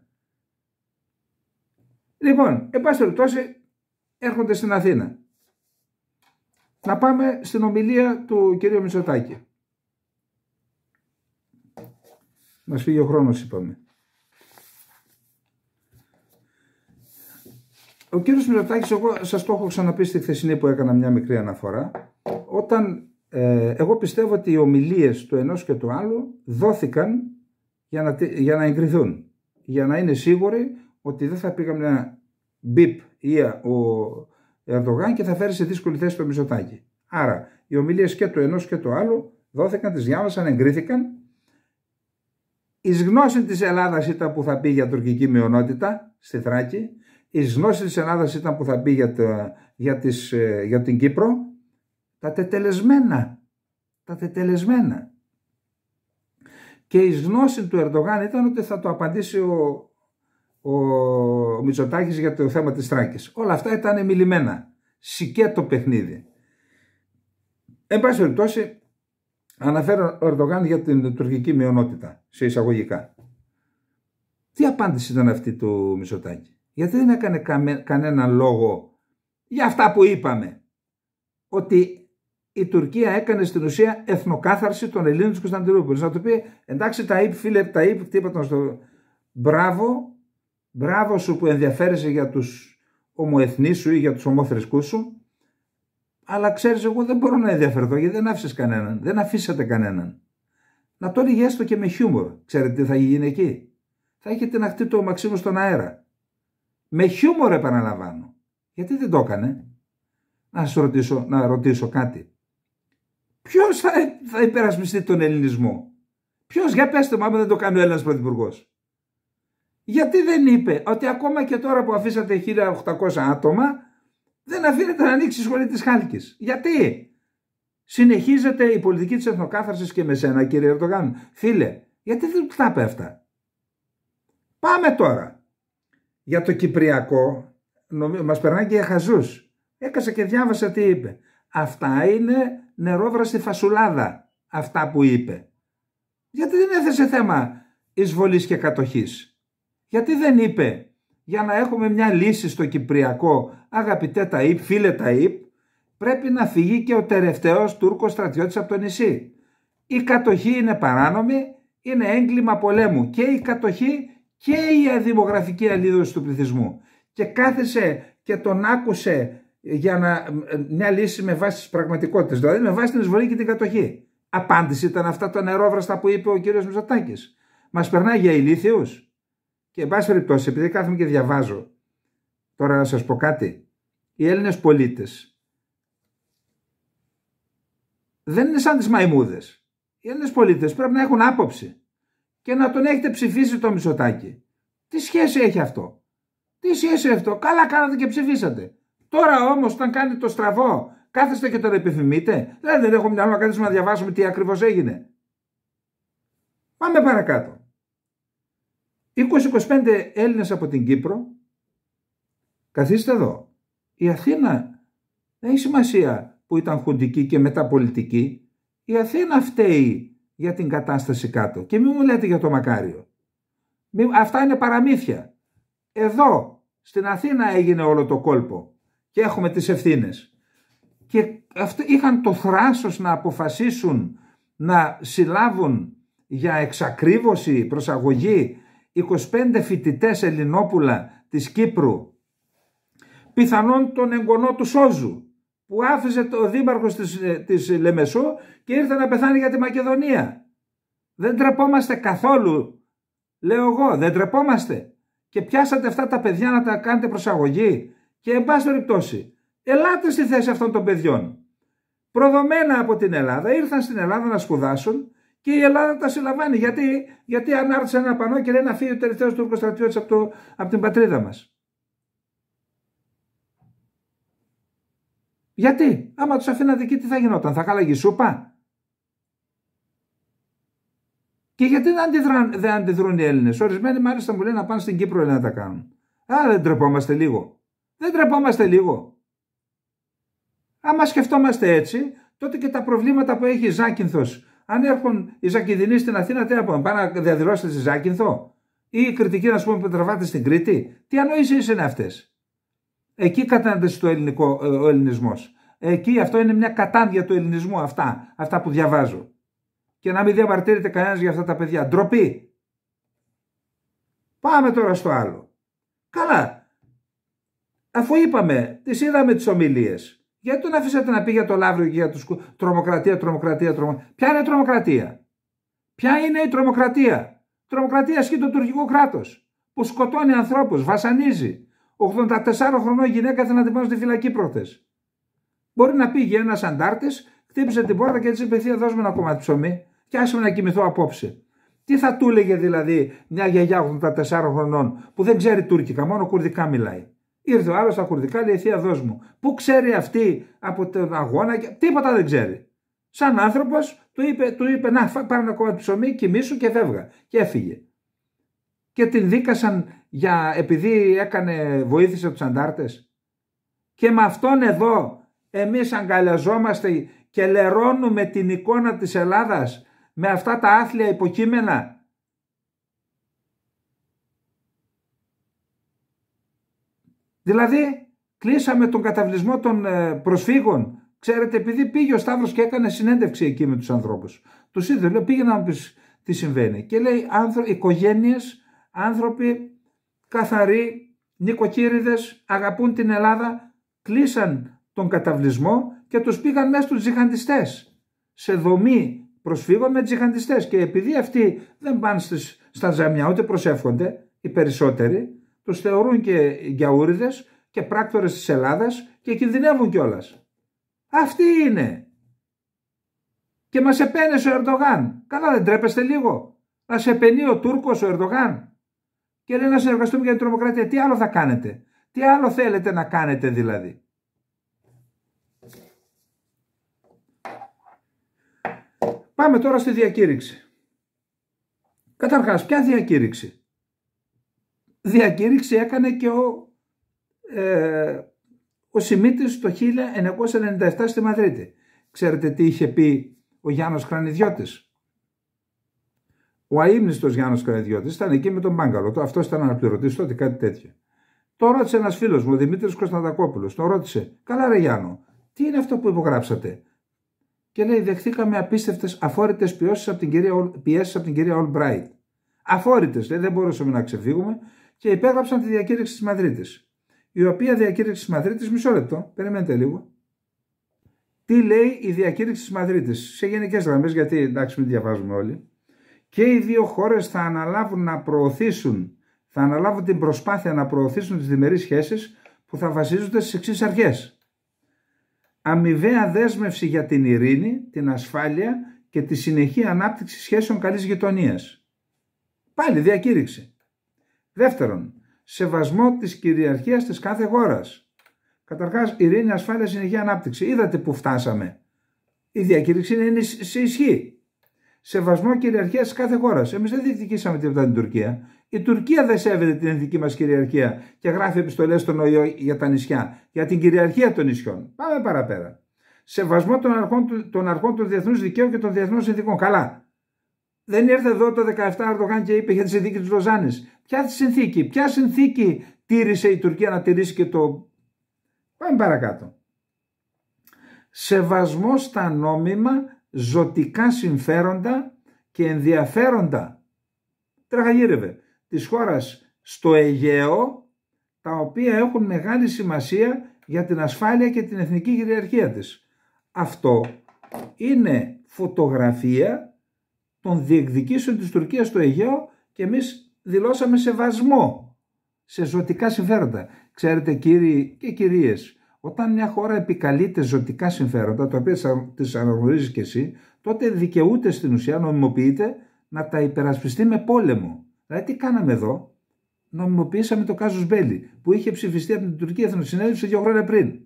Λοιπόν, εν πάση περιπτώσει, έρχονται στην Αθήνα. Να πάμε στην ομιλία του κυρίου Μητσοτάκη. Μας φύγει ο χρόνος, είπαμε. Ο κύριος Μητσοτάκης, εγώ σας το έχω ξαναπεί στη χθεσινή που έκανα μια μικρή αναφορά, εγώ πιστεύω ότι οι ομιλίες του ενός και του άλλου δόθηκαν για να εγκριθούν, για να είναι σίγουροι ότι δεν θα πήγαμε ένα μπιπ ή ο Ερντογάν και θα φέρει σε δύσκολη θέση το Μητσοτάκη. Άρα οι ομιλίες και του ενός και του άλλου δόθηκαν, τις διάβασαν, εγκρίθηκαν. Εις γνώση της Ελλάδας ήταν που θα πει για τουρκική μειονότητα στη Θράκη, εις γνώση της Ελλάδας ήταν που θα πει για την Κύπρο. Τα τετελεσμένα. Και εις γνώση του Ερντογάν ήταν ότι θα το απαντήσει ο Μητσοτάκης για το θέμα της Θράκης. Όλα αυτά ήταν μιλημένα. Σικέτο παιχνίδι. Εν πάση περιπτώσει, αναφέρω ο Ερντογάν για την τουρκική μειονότητα, σε εισαγωγικά. Τι απάντηση ήταν αυτή του Μητσοτάκη? Γιατί δεν έκανε κανένα λόγο για αυτά που είπαμε? Ότι η Τουρκία έκανε στην ουσία εθνοκάθαρση των Ελλήνων της Κωνσταντινούπολης. Να του πει, εντάξει Ταΐπ, φίλε Ταΐπ, χτύπα στο μπράβο σου που ενδιαφέρεσαι για τους ομοεθνείς σου ή για τους ομοθρησκούς σου, αλλά ξέρεις, εγώ δεν μπορώ να ενδιαφερθώ γιατί δεν άφησες κανέναν, δεν αφήσατε κανέναν. Να το έλεγε έστω και με χιούμορ. Ξέρετε τι θα γίνει εκεί? Θα είχε την ακτή του Μαξίμου στον αέρα. Με χιούμορ, επαναλαμβάνω. Γιατί δεν το έκανε? Να ρωτήσω κάτι. Ποιος θα υπερασπιστεί τον ελληνισμό? Ποιος? Για πέστε μου, άμα δεν το κάνει ο Έλληνας πρωθυπουργός. Γιατί δεν είπε ότι ακόμα και τώρα που αφήσατε 1.800 άτομα δεν αφήνεται να ανοίξει η σχολή της Χάλκης? Γιατί? Συνεχίζεται η πολιτική της εθνοκάθαρσης και με σένα, κύριε Ερντογάν. Φίλε, γιατί δεν τα είπε αυτά? Πάμε τώρα. Για το Κυπριακό, μας περνάει και για χαζούς. Έκασα και διάβασα τι είπε. Αυτά είναι νερόβραστη φασουλάδα, αυτά που είπε. Γιατί δεν έθεσε θέμα εισβολής και κατοχής? Γιατί δεν είπε, για να έχουμε μια λύση στο Κυπριακό, αγαπητέ Ταΐπ, φίλε Ταΐπ, πρέπει να φύγει και ο τελευταίος Τούρκος στρατιώτης από το νησί. Η κατοχή είναι παράνομη, είναι έγκλημα πολέμου. Και η κατοχή και η αδημογραφική αλλίδωση του πληθυσμού. Και κάθεσε και τον άκουσε για μια λύση με βάση τις πραγματικότητες, δηλαδή με βάση την εισβολή και την κατοχή. Απάντηση ήταν αυτά τα νερόβραστα που είπε ο κύριος Μητσοτάκης? Μας περνάει για ηλίθιους? Και εν πάση περιπτώσει, επειδή κάθομαι και διαβάζω, τώρα να σας πω κάτι. Οι Έλληνες πολίτες δεν είναι σαν τις μαϊμούδες. Οι Έλληνες πολίτες πρέπει να έχουν άποψη και να τον έχετε ψηφίσει το Μητσοτάκη. Τι σχέση έχει αυτό? Τι σχέση έχει αυτό? Καλά κάνατε και ψηφίσατε. Τώρα όμως, όταν κάνει το στραβό, κάθεστε και τον επιθυμείτε. Δεν έχω μυαλό να καθίσουμε να διαβάσουμε τι ακριβώς έγινε. Πάμε παρακάτω. 20-25 Έλληνες από την Κύπρο, καθίστε εδώ. Η Αθήνα δεν έχει σημασία που ήταν χουντική και μετά πολιτική. Η Αθήνα φταίει για την κατάσταση κάτω. Και μην μου λέτε για το Μακάριο. Αυτά είναι παραμύθια. Εδώ, στην Αθήνα έγινε όλο το κόλπο. Και έχουμε τις ευθύνες. και είχαν το θράσος να αποφασίσουν να συλλάβουν για εξακρίβωση, προσαγωγή 25 φοιτητές Ελληνόπουλα της Κύπρου, πιθανόν τον εγγονό του Σόζου, που άφησε ο δήμαρχος της Λεμεσού και ήρθε να πεθάνει για τη Μακεδονία. Δεν τρεπόμαστε καθόλου, λέω εγώ, δεν τρεπόμαστε. Και πιάσατε αυτά τα παιδιά να τα κάνετε προσαγωγή. Και εν πάση περιπτώσει, ελάτε στη θέση αυτών των παιδιών. Προδομένα από την Ελλάδα, ήρθαν στην Ελλάδα να σπουδάσουν και η Ελλάδα τα συλλαμβάνει. Γιατί ανάρτησε ένα πανό και λέει να φύγει ο τελευταίος Τούρκος στρατιώτης από την πατρίδα μας. Γιατί, άμα τους αφήνατε εκεί, τι θα γινόταν, θα χάλαγε η σούπα. Και γιατί δεν αντιδρούν οι Έλληνες? Ορισμένοι μάλιστα μου λένε να πάνε στην Κύπρο να τα κάνουν. Δεν τρεπόμαστε λίγο? Δεν τρεπόμαστε λίγο? Άμα σκεφτόμαστε έτσι, τότε και τα προβλήματα που έχει η Ζάκυνθος, αν έρχονται οι Ζακυνθινοί στην Αθήνα, τι να πούμε, πάνε να διαδηλώσετε στη Ζάκυνθο, ή οι κριτικοί να πούμε που τραβάτε στην Κρήτη? Τι ανοήσεις είναι αυτές? Εκεί κατάντησε ο ελληνισμός. Εκεί αυτό είναι μια κατάντια του ελληνισμού, αυτά που διαβάζω. Και να μην διαμαρτύρεται κανένας για αυτά τα παιδιά. Ντροπή. Πάμε τώρα στο άλλο. Καλά. Αφού είπαμε, τις είδαμε τις ομιλίες, γιατί τον αφήσατε να πει για το Λαύριο και για τους τρομοκρατία. Ποια είναι η τρομοκρατία? Ποια είναι η τρομοκρατία? Τρομοκρατία ασκεί το τουρκικό κράτος, που σκοτώνει ανθρώπους, βασανίζει. 84 χρονών γυναίκα ήθελε να την πάω στη φυλακή προχτές. Μπορεί να πήγε ένας αντάρτης, χτύπησε την πόρτα και έτσι είπε: Θεία, δώσ' μου ένα κομμάτι ψωμί και άσε με να κοιμηθώ απόψε. Τι θα του έλεγε δηλαδή μια γιαγιά 84 χρονών που δεν ξέρει τουρκικά, μόνο κουρδικά μιλάει? Ήρθε ο άλλος στα κουρδικά, λέει: Θεία, δώσ' μου. Πού ξέρει αυτή από τον αγώνα? Τίποτα δεν ξέρει. Σαν άνθρωπος του είπε: Να, πάρε ένα κομμάτι ψωμί, κοιμήσου, και φεύγα. Και έφυγε. Και την δίκασαν επειδή βοήθησε τους αντάρτες. Και με αυτόν εδώ εμείς αγκαλιαζόμαστε και λερώνουμε την εικόνα της Ελλάδας με αυτά τα άθλια υποκείμενα. Δηλαδή κλείσαμε τον καταβλισμό των προσφύγων. Ξέρετε, επειδή πήγε ο Σταύρος και έκανε συνέντευξη εκεί με τους ανθρώπους, τους είδε, λέει: Πήγε να μου πεις τι συμβαίνει. Και λέει: οικογένειες, άνθρωποι καθαροί, νοικοκύριδες, αγαπούν την Ελλάδα, κλείσαν τον καταβλισμό και τους πήγαν μέσα στους τζιχαντιστές, σε δομή προσφύγων με τζιχαντιστές. Και επειδή αυτοί δεν πάνε στα τζαμιά ούτε προσεύχονται, οι περισσότεροι τους θεωρούν και γιαούριδες και πράκτορες της Ελλάδας και κινδυνεύουν κιόλας. Αυτοί είναι. Και μας επένεσε ο Ερντογάν. Καλά, δεν τρέπεστε λίγο? Να σε επενεί ο Τούρκος ο Ερντογάν και λέει να συνεργαστούμε για την τρομοκρατία. Τι άλλο θα κάνετε? Τι άλλο θέλετε να κάνετε δηλαδή? Πάμε τώρα στη διακήρυξη. Καταρχάς, ποια διακήρυξη? Διακήρυξη έκανε και ο Σιμίτης το 1997 στη Μαδρίτη. Ξέρετε τι είχε πει ο Γιάννος Κρανιδιώτης? Ο αείμνηστος Γιάννος Κρανιδιώτης ήταν εκεί με τον Μπάγκαλο. Αυτός ήταν αναπληρωτής τότε, κάτι τέτοιο. Το ρώτησε ένας φίλος μου, ο Δημήτρης Κωνσταντακόπουλος. Το ρώτησε: Καλά, ρε Γιάννο, τι είναι αυτό που υπογράψατε? Και λέει: Δεχθήκαμε απίστευτες αφόρητες πιέσεις από την κυρία Ολμπράιτ. Αφόρητες, λέει, δεν μπορούσαμε να ξεφύγουμε και υπέγραψαν τη διακήρυξη της Μαδρίτης. Η οποία διακήρυξη της Μαδρίτης, μισό λεπτό, περιμένετε λίγο. Τι λέει η διακήρυξη της Μαδρίτης? Σε γενικές γραμμές, γιατί εντάξει, μην διαβάζουμε όλοι. Και οι δύο χώρες θα αναλάβουν την προσπάθεια να προωθήσουν τις διμερείς σχέσεις που θα βασίζονται στις εξής αρχές: αμοιβαία δέσμευση για την ειρήνη, την ασφάλεια και τη συνεχή ανάπτυξη σχέσεων καλής γειτονίας. Πάλι διακήρυξη. Δεύτερον, σεβασμό της κυριαρχίας της κάθε χώρας. Καταρχάς, ειρήνη, ασφάλεια, συνεχή ανάπτυξη. Είδατε που φτάσαμε. Η διακήρυξη είναι σε ισχύ. Σεβασμό κυριαρχίας της κάθε χώρας. Εμείς δεν διεκδικήσαμε τίποτα την Τουρκία. Η Τουρκία δεν σέβεται την εθνική μας κυριαρχία και γράφει επιστολές στον ΟΗΟ για τα νησιά, για την κυριαρχία των νησιών. Πάμε παραπέρα. Σεβασμό των αρχών του διεθνούς δικαίου και των διεθνών συνθήκων. Καλά. Δεν ήρθε εδώ το 17 Ερντογάν και είπε για τη συνθήκη της Λοζάνης. Ποια συνθήκη τήρησε η Τουρκία να τηρήσει και το. Πάμε παρακάτω. σεβασμό στα νόμιμα ζωτικά συμφέροντα και ενδιαφέροντα, τραγαγύρευε, της χώρας στο Αιγαίο, τα οποία έχουν μεγάλη σημασία για την ασφάλεια και την εθνική κυριαρχία της. Αυτό είναι φωτογραφία των διεκδικήσεων της Τουρκίας στο Αιγαίο και εμείς δηλώσαμε σεβασμό σε ζωτικά συμφέροντα. Ξέρετε κύριοι και κυρίες, όταν μια χώρα επικαλείται ζωτικά συμφέροντα, τα οποία τις αναγνωρίζεις και εσύ, τότε δικαιούται στην ουσία, νομιμοποιείται, να τα υπερασπιστεί με πόλεμο. Δηλαδή τι κάναμε εδώ? Νομιμοποιήσαμε το κάζους μπέλι που είχε ψηφιστεί από την Τουρκία Εθνοσυνέλευση 2 χρόνια πριν.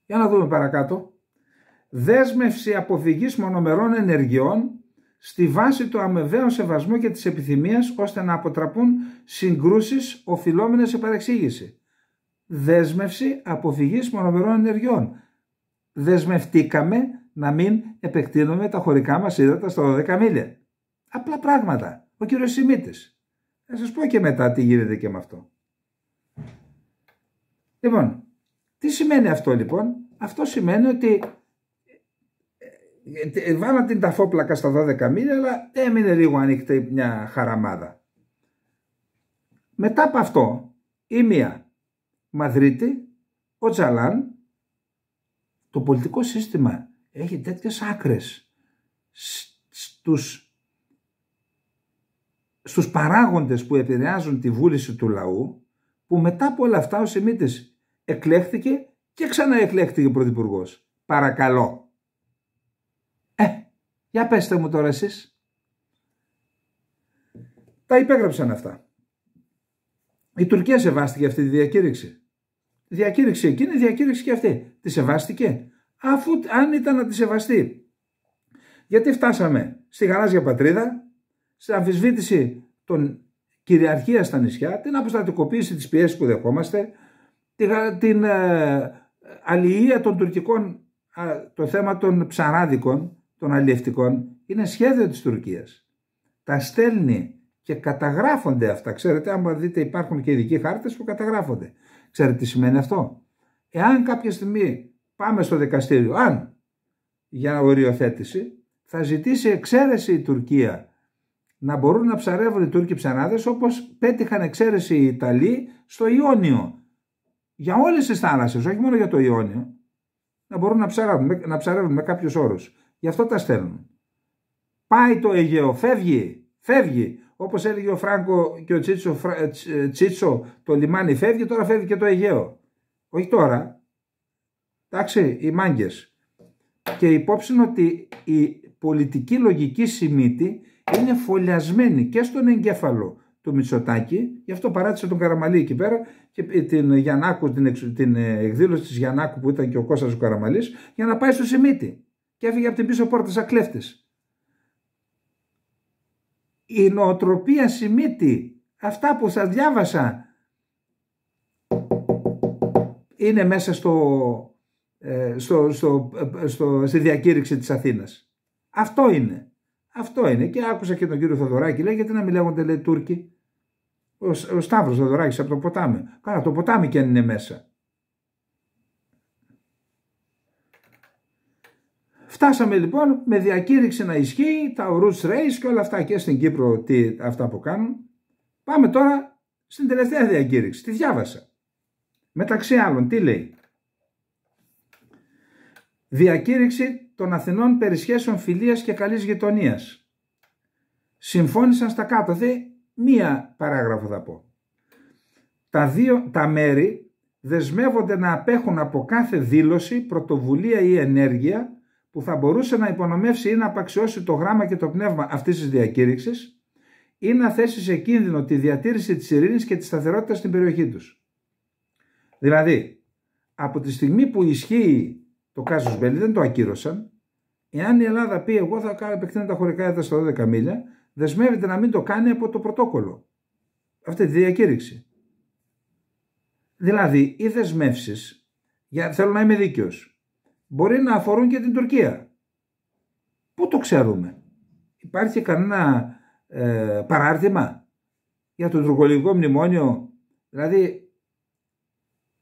Για να δούμε παρακάτω. Δέσμευση αποφυγής μονομερών ενεργειών στη βάση του αμοιβαίου σεβασμού και της επιθυμίας, ώστε να αποτραπούν συγκρούσεις οφειλόμενες σε παρεξήγηση. Δέσμευση αποφυγής μονομερών ενεργειών. Δεσμευτήκαμε να μην επεκτείνουμε τα χωρικά μας ύδατα στα 12 μίλια. Απλά πράγματα. Ο κύριος Σιμίτης. Θα σας πω και μετά τι γίνεται και με αυτό. Λοιπόν, τι σημαίνει αυτό λοιπόν? Αυτό σημαίνει ότι βάλαν την ταφόπλακα στα 12 μίλια, αλλά έμεινε λίγο ανοιχτή μια χαραμάδα. Μετά από αυτό, η μία Μαδρίτη, ο Τζαλάν, το πολιτικό σύστημα έχει τέτοιες άκρες στους παράγοντες που επηρεάζουν τη βούληση του λαού, που μετά από όλα αυτά ο Σιμίτης εκλέχθηκε και ξαναεκλέχθηκε πρωθυπουργός. Παρακαλώ. Για πέστε μου τώρα εσείς. Τα υπέγραψαν αυτά. Η Τουρκία σεβάστηκε αυτή τη διακήρυξη. Η διακήρυξη εκείνη, η διακήρυξη και αυτή. Τη σεβάστηκε? Αφού αν ήταν να τη σεβαστεί. Γιατί φτάσαμε στη γαλάζια πατρίδα, στην αμφισβήτηση των κυριαρχία στα νησιά, την αποστατικοποίηση της πιέσης που δεχόμαστε, την αλληλεία των τουρκικών, το θέμα των ψαράδικων, των αλλιευτικών, είναι σχέδιο της Τουρκίας. Τα στέλνει και καταγράφονται αυτά. Ξέρετε, άμα δείτε υπάρχουν και ειδικοί χάρτες που καταγράφονται. Ξέρετε τι σημαίνει αυτό? Εάν κάποια στιγμή πάμε στο δικαστήριο, αν για οριοθέτηση, θα ζητήσει εξαίρεση η Τουρκία να μπορούν να ψαρεύουν οι Τούρκοι ψαράδες, όπως πέτυχαν εξαίρεση οι Ιταλοί στο Ιόνιο. Για όλες τις θάλασσες, όχι μόνο για το Ιόνιο, να μπορούν να ψαρεύουν με κάποιους όρους. Γι' αυτό τα στέλνουν. Πάει το Αιγαίο, φεύγει. Όπως έλεγε ο Φράγκο και ο Τσίτσο, το λιμάνι φεύγει, τώρα φεύγει και το Αιγαίο. Όχι τώρα. Εντάξει, οι μάγκες. Και υπόψη είναι ότι η πολιτική λογική Σιμίτη είναι φωλιασμένη και στον εγκέφαλο του Μητσοτάκη, γι' αυτό παράτησε τον Καραμαλή εκεί πέρα και την Γιαννάκου, την εκδήλωση της Γιαννάκου που ήταν και ο Κώστας ο Καραμαλής, για να πάει στο Σιμίτη. Και έφυγε από την πίσω πόρτα σαν κλέφτης. Η νοοτροπία Σιμίτη, αυτά που θα διάβασα, είναι μέσα στη διακήρυξη της Αθήνας. Αυτό είναι. Και άκουσα και τον κύριο Θοδωράκη, λέει, γιατί να μην λέγονται, λέει, Τούρκοι. Ο Σταύρος Θοδωράκης από το ποτάμι. Καλά, το ποτάμι και αν είναι μέσα. Φτάσαμε λοιπόν με διακήρυξη να ισχύει, τα Roots Race και όλα αυτά και στην Κύπρο αυτά που κάνουν. Πάμε τώρα στην τελευταία διακήρυξη. Τη διάβασα. Μεταξύ άλλων, τι λέει? Διακήρυξη των Αθηνών περί σχέσεων φιλίας και καλής γειτονίας. Συμφώνησαν στα κάτω. Μία παράγραφο θα πω. Τα μέρη δεσμεύονται να απέχουν από κάθε δήλωση, πρωτοβουλία ή ενέργεια που θα μπορούσε να υπονομεύσει ή να απαξιώσει το γράμμα και το πνεύμα αυτής της διακήρυξης ή να θέσει σε κίνδυνο τη διατήρηση της ειρήνης και της σταθερότητας στην περιοχή τους. Δηλαδή, από τη στιγμή που ισχύει το κάζους μπέλι, δεν το ακύρωσαν. Εάν η Ελλάδα πει εγώ θα επεκτείνω τα χωρικά έδαφη στα 12 μίλια, δεσμεύεται να μην το κάνει από το πρωτόκολλο. Αυτή τη διακήρυξη. Δηλαδή, οι δεσμεύσεις, θέλω να είμαι δίκαιος, μπορεί να αφορούν και την Τουρκία. Πού το ξέρουμε? Υπάρχει κανένα παράρτημα για το τουρκολικό μνημόνιο? Δηλαδή,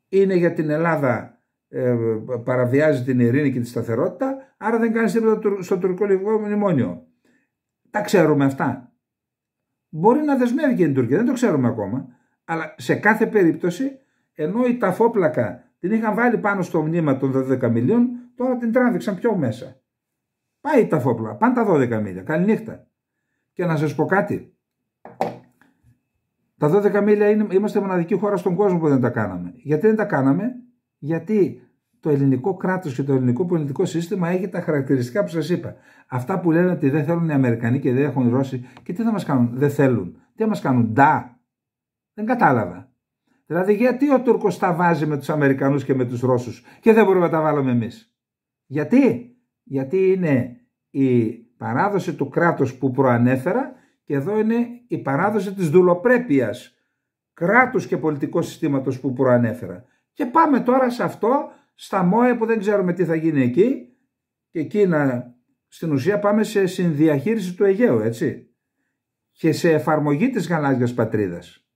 είναι για την Ελλάδα, παραβιάζει την ειρήνη και τη σταθερότητα, άρα δεν κάνει τίποτα στο τουρκικό μνημόνιο. Τα ξέρουμε αυτά. Μπορεί να δεσμεύει και την Τουρκία, δεν το ξέρουμε ακόμα, αλλά σε κάθε περίπτωση, ενώ η ταφόπλακα την είχαν βάλει πάνω στο μνήμα των 12 μιλίων, τώρα την τράβηξαν πιο μέσα. Πάει η ταφόπλακα, πάνε τα 12 μίλια, καληνύχτα. Και να σας πω κάτι, τα 12 μίλια είμαστε μοναδική χώρα στον κόσμο που δεν τα κάναμε. Γιατί δεν τα κάναμε? Γιατί το ελληνικό κράτος και το ελληνικό πολιτικό σύστημα έχει τα χαρακτηριστικά που σας είπα. Αυτά που λένε ότι δεν θέλουν οι Αμερικανοί και δεν έχουν οι Ρώσοι, και τι θα μας κάνουν? Δεν θέλουν. Τι θα μας κάνουν? Δεν κατάλαβα. Δηλαδή, γιατί ο Τούρκος τα βάζει με τους Αμερικανούς και με τους Ρώσους και δεν μπορούμε να τα βάλουμε εμείς? Γιατί είναι η παράδοση του κράτους που προανέφερα, και εδώ είναι η παράδοση της δουλοπρέπειας κράτους και πολιτικού συστήματος που προανέφερα. Και πάμε τώρα σε αυτό, στα ΜΟΕ που δεν ξέρουμε τι θα γίνει εκεί, και εκεί στην ουσία πάμε σε συνδιαχείριση του Αιγαίου, έτσι, και σε εφαρμογή της γαλάζιας πατρίδας.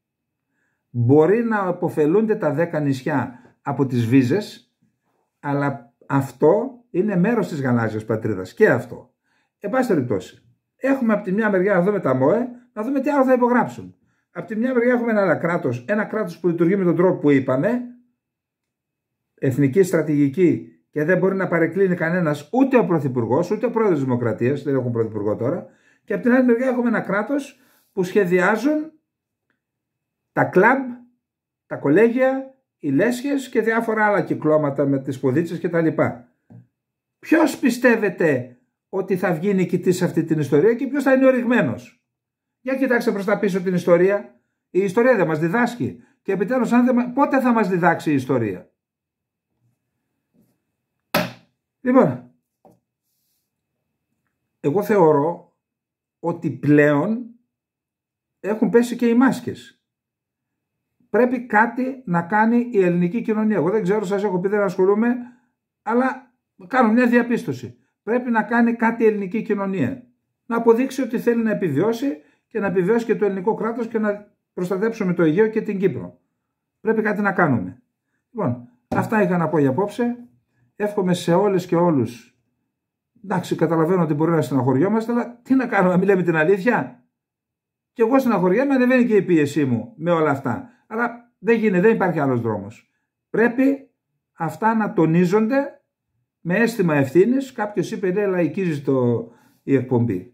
Μπορεί να αποφελούνται τα 10 νησιά από τις βίζες, αλλά αυτό είναι μέρος της γαλάζιας πατρίδας, και αυτό. Εν πάση περιπτώσει, έχουμε από τη μια μεριά να δούμε τα ΜΟΕ, να δούμε τι άλλο θα υπογράψουν. Από τη μια μεριά έχουμε ένα κράτος που λειτουργεί με τον τρόπο που είπαμε, εθνική στρατηγική, και δεν μπορεί να παρεκκλίνει κανένας, ούτε ο Πρωθυπουργός, ούτε ο Πρόεδρος της Δημοκρατίας, δεν έχουν Πρωθυπουργό τώρα. Και από την άλλη μεριά έχουμε ένα κράτος που σχεδιάζουν τα κλαμπ, τα κολέγια, οι λέσχες και διάφορα άλλα κυκλώματα με τις ποδίτσες κτλ. Ποιος πιστεύετε ότι θα βγει νικητής σε αυτή την ιστορία και ποιος θα είναι οριγμένος? Για κοιτάξτε προς τα πίσω την ιστορία. Η ιστορία δεν μας διδάσκει. Και επιτέλους, πότε θα μας διδάξει η ιστορία? Λοιπόν, εγώ θεωρώ ότι πλέον έχουν πέσει και οι μάσκες. Πρέπει κάτι να κάνει η ελληνική κοινωνία. Εγώ δεν ξέρω, σας έχω πει, δεν ασχολούμαι, αλλά κάνω μια διαπίστωση. Πρέπει να κάνει κάτι η ελληνική κοινωνία. Να αποδείξει ότι θέλει να επιβιώσει, και να επιβιώσει και το ελληνικό κράτος, και να προστατέψουμε το Αιγαίο και την Κύπρο. Πρέπει κάτι να κάνουμε. Λοιπόν, αυτά είχα να πω για απόψε. Εύχομαι σε όλες και όλους. Εντάξει, καταλαβαίνω ότι μπορεί να στεναχωριόμαστε, αλλά τι να κάνουμε, να μην λέμε την αλήθεια? Και εγώ στεναχωριέμαι, ανεβαίνει και η πίεσή μου με όλα αυτά. Αλλά δεν υπάρχει άλλος δρόμος. Πρέπει αυτά να τονίζονται με αίσθημα ευθύνης. Κάποιος είπε, λέει, λαϊκίζει η εκπομπή.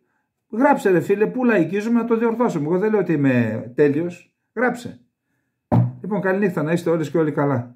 Γράψε, ρε φίλε, πού λαϊκίζουμε, να το διορθώσουμε. Εγώ δεν λέω ότι είμαι τέλειος. Γράψε. Λοιπόν, καληνύχτα, να είστε όλες και όλοι καλά.